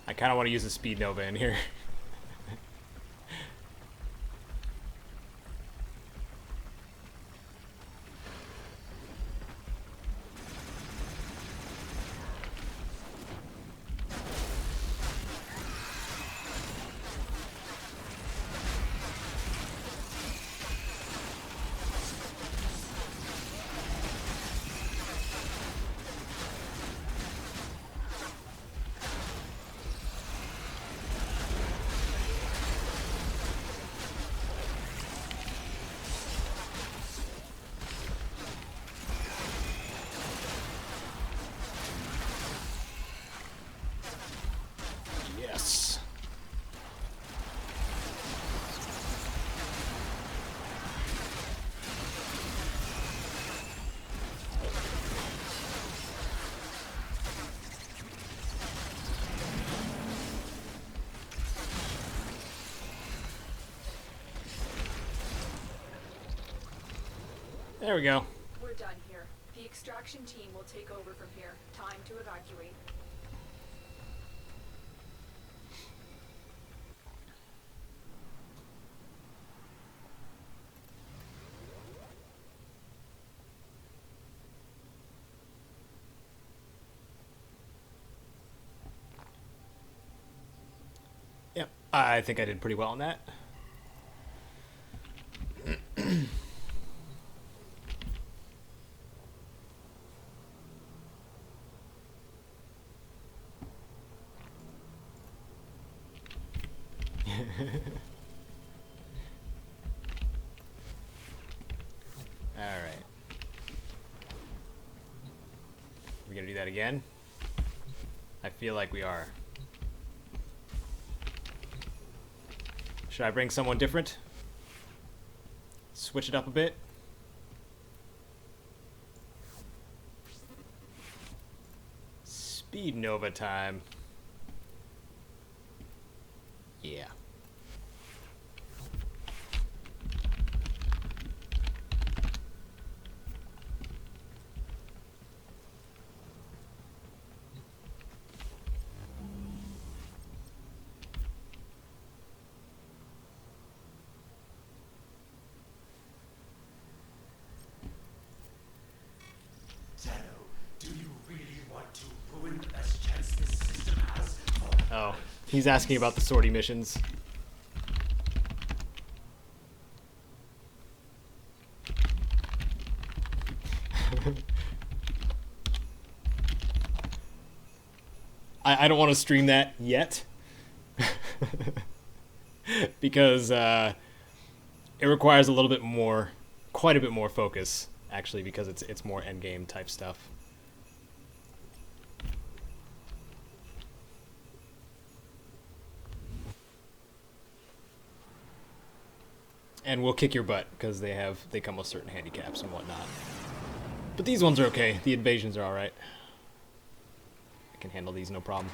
I kind of want to use the Speed Nova in here. Yes. There we go. We're done here. The extraction team will take over from here. Time to evacuate. Yep, I think I did pretty well on that. Alright. We're gonna do that again? I feel like we are. Should I bring someone different? Switch it up a bit? Speed Nova time. Yeah. Caedo, do you really want to ruin the best chance this system has for... Oh, he's asking about the sortie missions. I don't want to stream that yet. Because it requires a little bit more, quite a bit more focus, actually, because it's more endgame type stuff. And we'll kick your butt because they come with certain handicaps and whatnot. But these ones are okay. The invasions are all right. I can handle these no problem.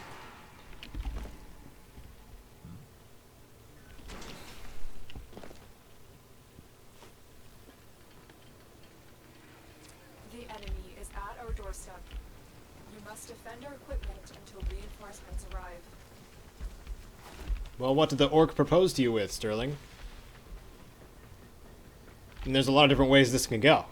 The enemy is at our doorstep. You must defend our equipment until reinforcements arrive. Well, what did the orc propose to you with, Sterling? And there's a lot of different ways this can go.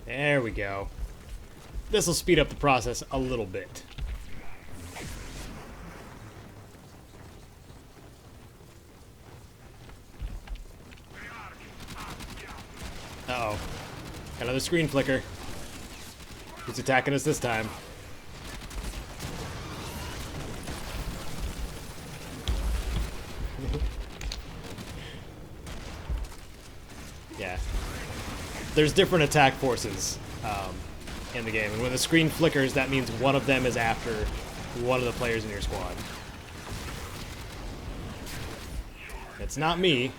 There we go. This will speed up the process a little bit. Uh-oh. Got another screen flicker. Who's attacking us this time? Yeah. There's different attack forces in the game, and when the screen flickers, that means one of them is after one of the players in your squad. It's not me.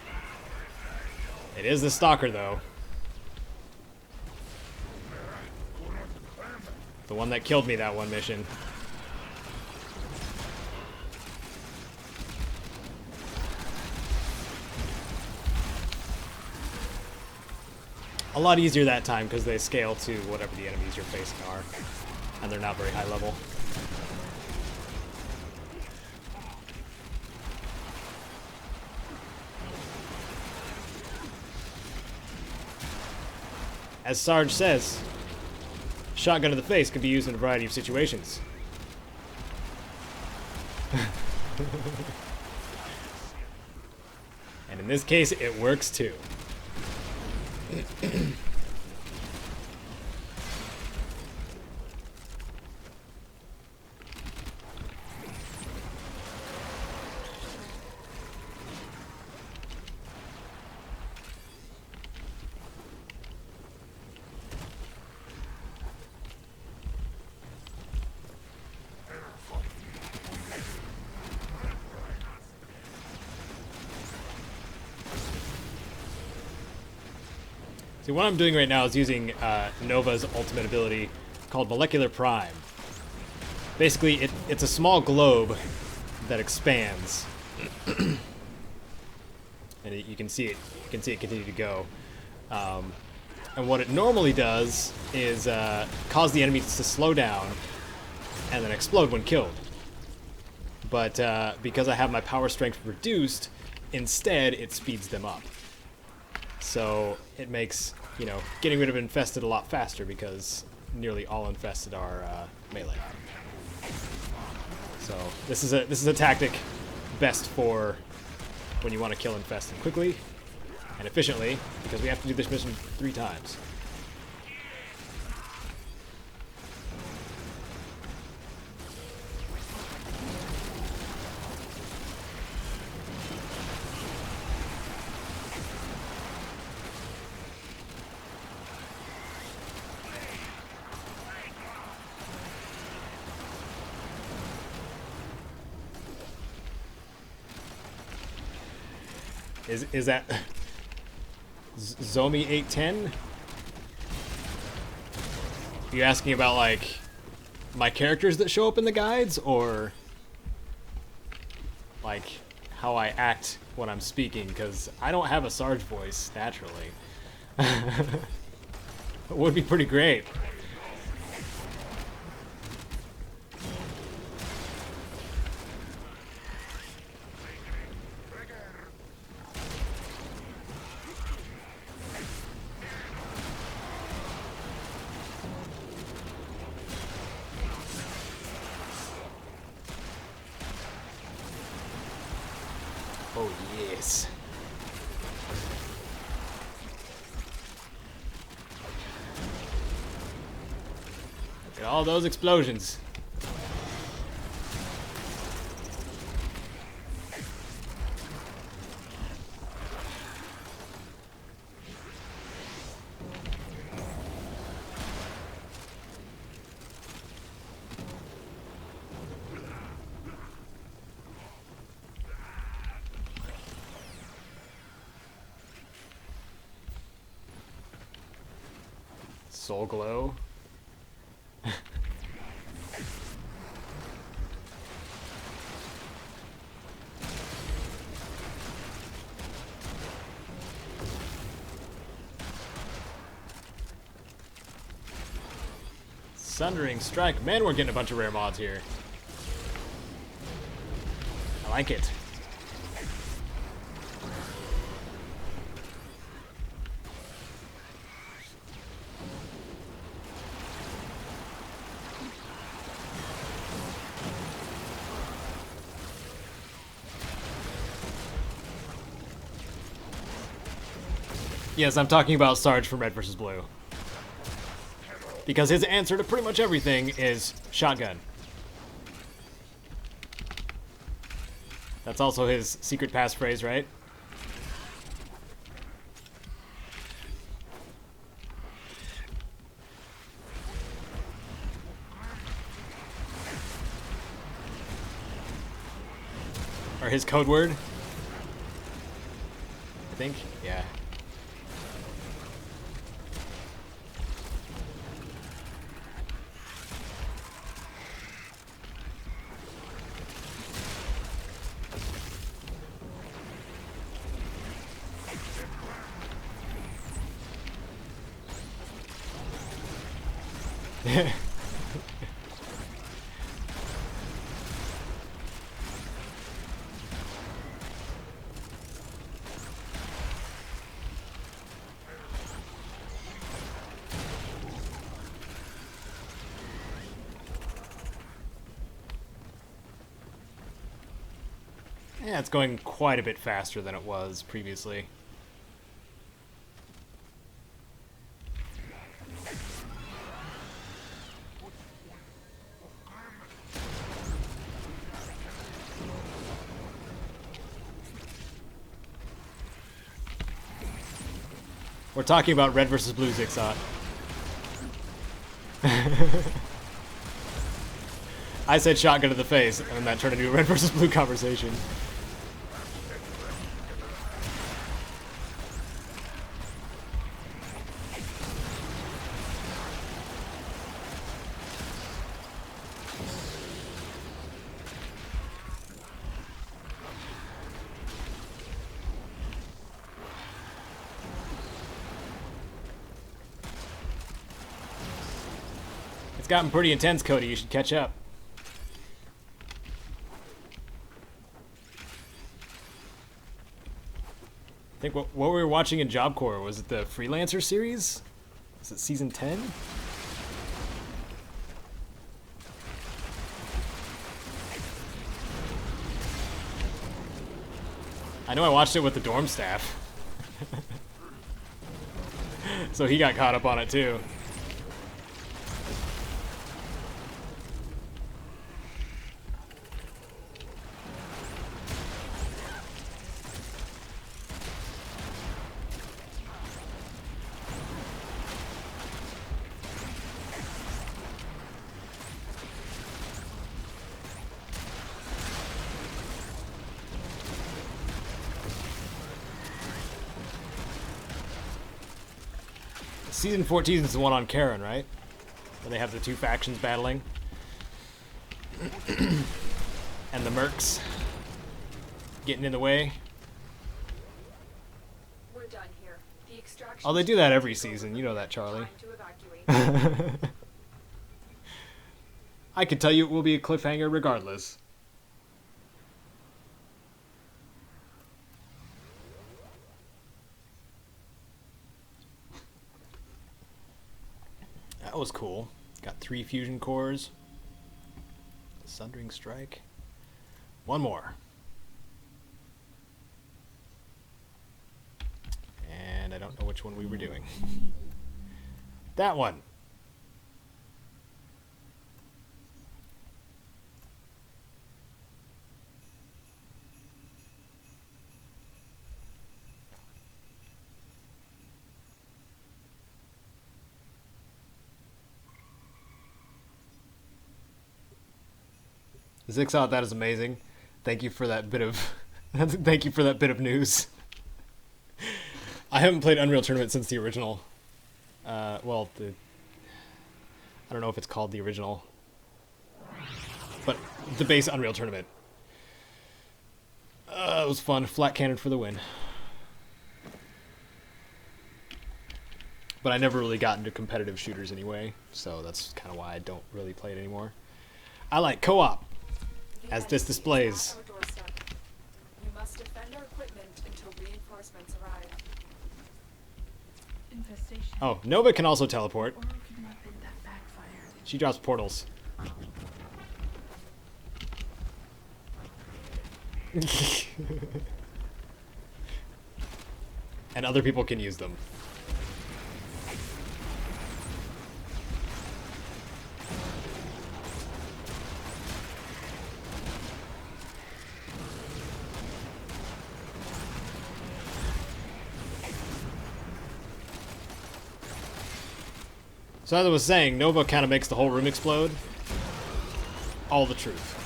It is the stalker, though. The one that killed me that one mission. A lot easier that time because they scale to whatever the enemies you're facing are, and they're not very high level. As Sarge says, shotgun to the face can be used in a variety of situations. And in this case, it works too. See, what I'm doing right now is using Nova's ultimate ability called Molecular Prime. Basically, it's a small globe that expands, and you can see it. You can see it continue to go. And what it normally does is cause the enemies to slow down and then explode when killed. But because I have my power strength reduced, instead it speeds them up. So it makes, you know, getting rid of infested a lot faster because nearly all infested are melee. So this is a tactic best for when you want to kill infested quickly and efficiently, because we have to do this mission 3 times. Is that Zomi 810? Are you asking about like my characters that show up in the guides, or like how I act when I'm speaking? Because I don't have a Sarge voice naturally. It would be pretty great. Nice. Look at all those explosions. Soul glow. Sundering Strike. Man, we're getting a bunch of rare mods here. I like it. Yes, I'm talking about Sarge from Red vs. Blue. Because his answer to pretty much everything is shotgun. That's also his secret passphrase, right? Or his code word? I think, yeah. Yeah, it's going quite a bit faster than it was previously. We're talking about Red versus Blue, Zixot. I said shotgun to the face, and that turned into a Red versus Blue conversation. It's gotten pretty intense, Cody. You should catch up. I think what we were watching in Job Corps, was it the Freelancer series? Was it season 10? I know I watched it with the dorm staff. So he got caught up on it too. Season 14 is the one on Karen, right? Where they have the two factions battling. And the mercs getting in the way. We're done here. The extraction. Oh, they do that every season. You know that, Charlie. Time to evacuate. I can tell you it will be a cliffhanger regardless. That was cool. Got 3 fusion cores. Sundering Strike. One more. which one we were doing. That one. Zixot, that is amazing. Thank you for that bit of thank you for that bit of news. I haven't played Unreal Tournament since the original. I don't know if it's called the original, but the base Unreal Tournament. It was fun. Flat cannon for the win. But I never really got into competitive shooters anyway, so that's kind of why I don't really play it anymore. I like co-op. As this displays. You must defend our equipment until reinforcements arrive. Infestation. Oh, Nova can also teleport. Or can weapon that backfire. She drops portals. And other people can use them. So as I was saying, Nova kind of makes the whole room explode. All the truth.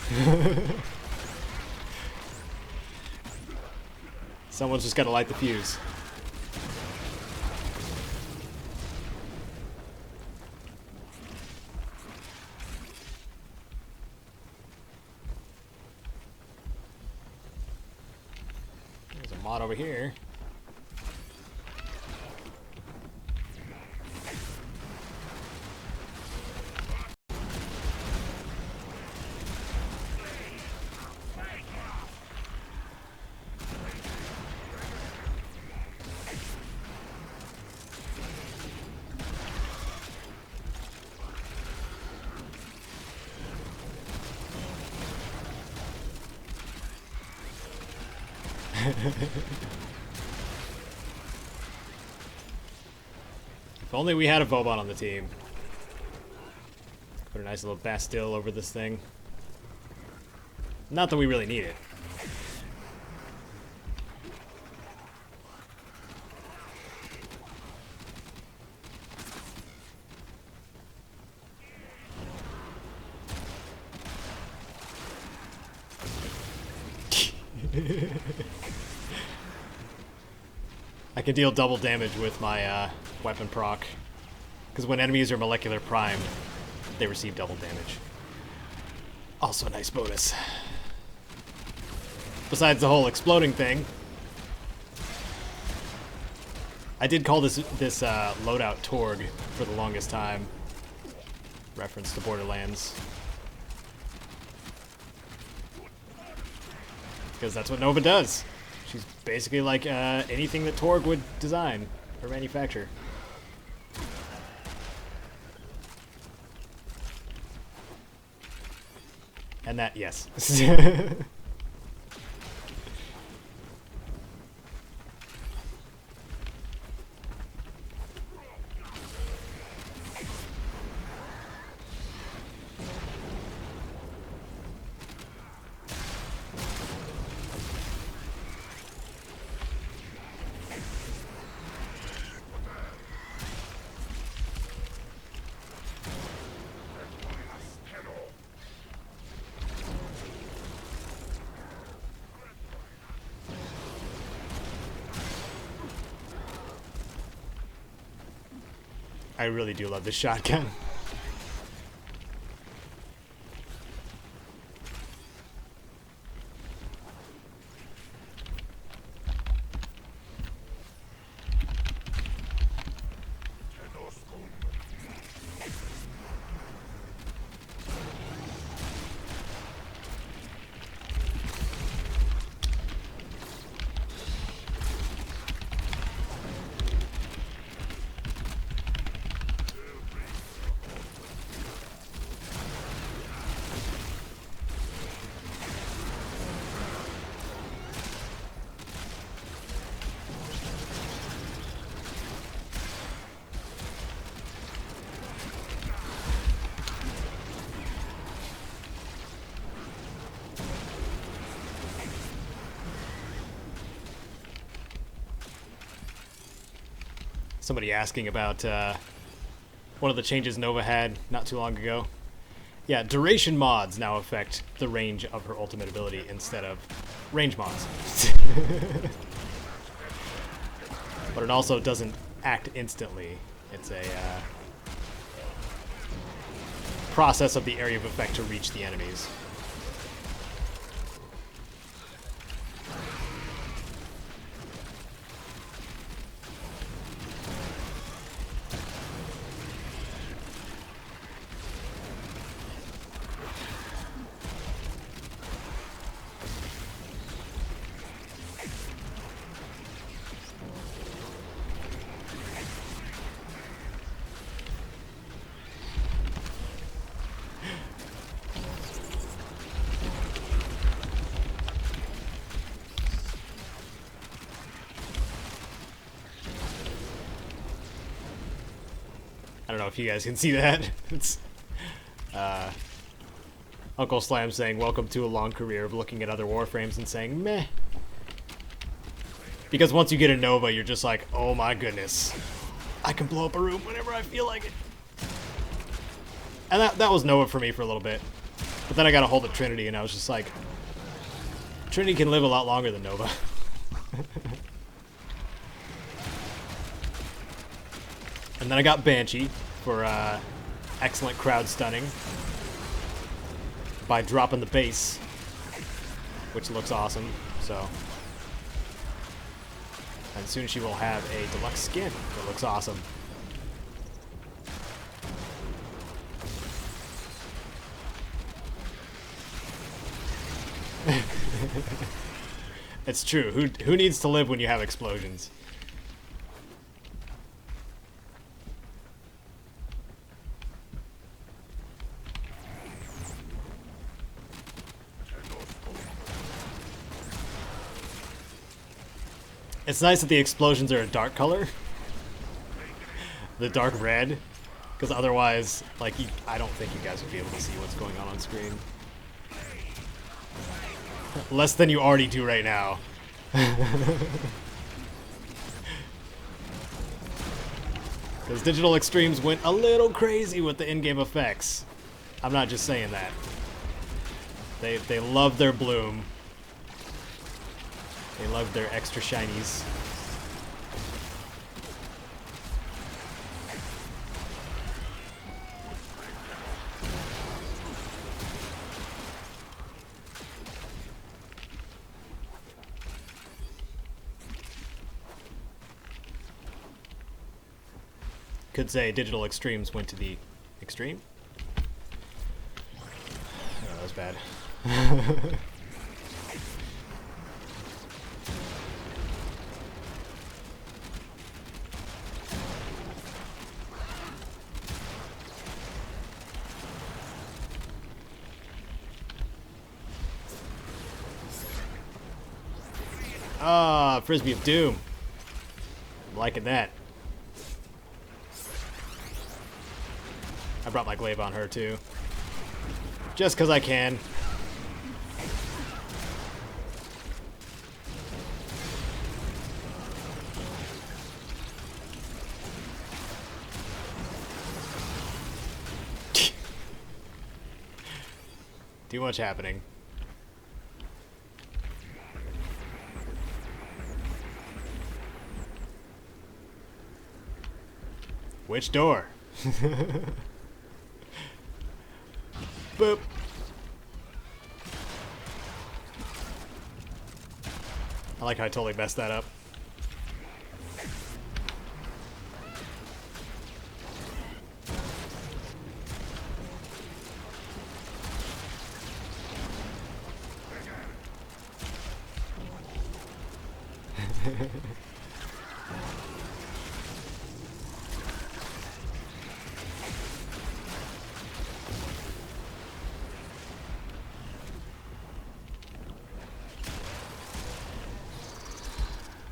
Someone's just got to light the fuse. There's a mod over here. If only we had a Vobot on the team. Put a nice little Bastille over this thing. Not that we really need it. I can deal double damage with my weapon proc, because when enemies are molecular primed, they receive double damage. Also a nice bonus. Besides the whole exploding thing, I did call this loadout Torg for the longest time. Reference to Borderlands. Because that's what Nova does. She's basically like anything that Torg would design or manufacture. And that, yes. I really do love this shotgun. somebody asking about one of the changes Nova had not too long ago. Yeah, duration mods now affect the range of her ultimate ability instead of range mods. But it also doesn't act instantly. It's a process of the area of effect to reach the enemies. I don't know if you guys can see that. It's Uncle Slam saying, welcome to a long career of looking at other Warframes and saying, meh. Because once you get a Nova, you're just like, oh my goodness. I can blow up a room whenever I feel like it. And that was Nova for me for a little bit. But then I got a hold of Trinity and I was just like, Trinity can live a lot longer than Nova. And then I got Banshee for excellent crowd stunning by dropping the base, which looks awesome. So, and soon she will have a deluxe skin that looks awesome. It's true. Who needs to live when you have explosions? It's nice that the explosions are a dark color. The dark red. Because otherwise, like, I don't think you guys would be able to see what's going on screen. Less than you already do right now. Because Digital Extremes went a little crazy with the in-game effects. I'm not just saying that. They love their bloom. They love their extra shinies. Could say Digital Extremes went to the extreme. Oh, that was bad. Ah, Frisbee of Doom. I'm liking that. I brought my glaive on her too. Just because I can. Too much happening. Which door? Boop. I like how I totally messed that up.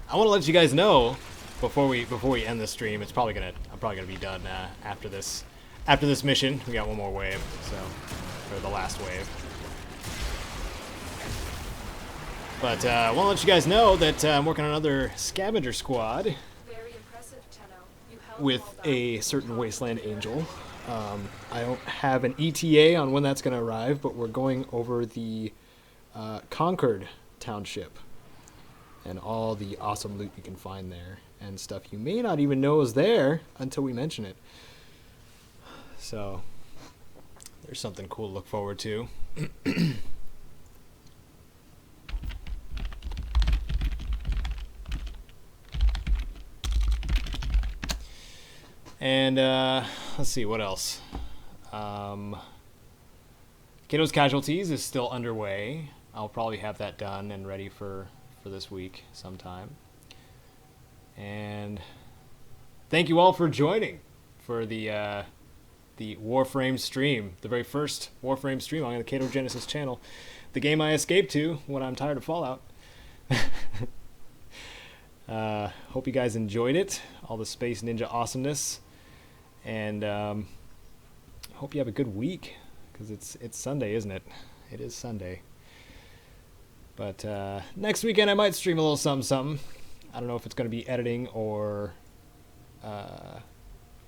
I want to let you guys know before we end this stream. I'm probably gonna be done after this mission. We got one more wave, so or the last wave. But I want to let you guys know that I'm working on another scavenger squad. Very impressive, Tenno. with a certain Wasteland Angel. I don't have an ETA on when that's going to arrive, but we're going over the Concord Township and all the awesome loot you can find there and stuff you may not even know is there until we mention it. So there's something cool to look forward to. And let's see, what else? Caedo's Casualties is still underway. I'll probably have that done and ready for this week sometime. And thank you all for joining for the Warframe stream, the very first Warframe stream on the Caedo Genesis channel, the game I escaped to when I'm tired of Fallout. Hope you guys enjoyed it, all the Space Ninja awesomeness. And hope you have a good week, because it's Sunday, isn't it? It is Sunday. But next weekend I might stream a little something. I don't know if it's going to be editing or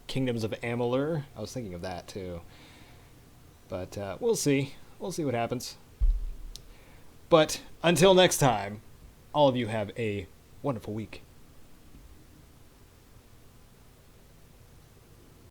Kingdoms of Amalur. I was thinking of that too. But we'll see. We'll see what happens. But until next time, all of you have a wonderful week.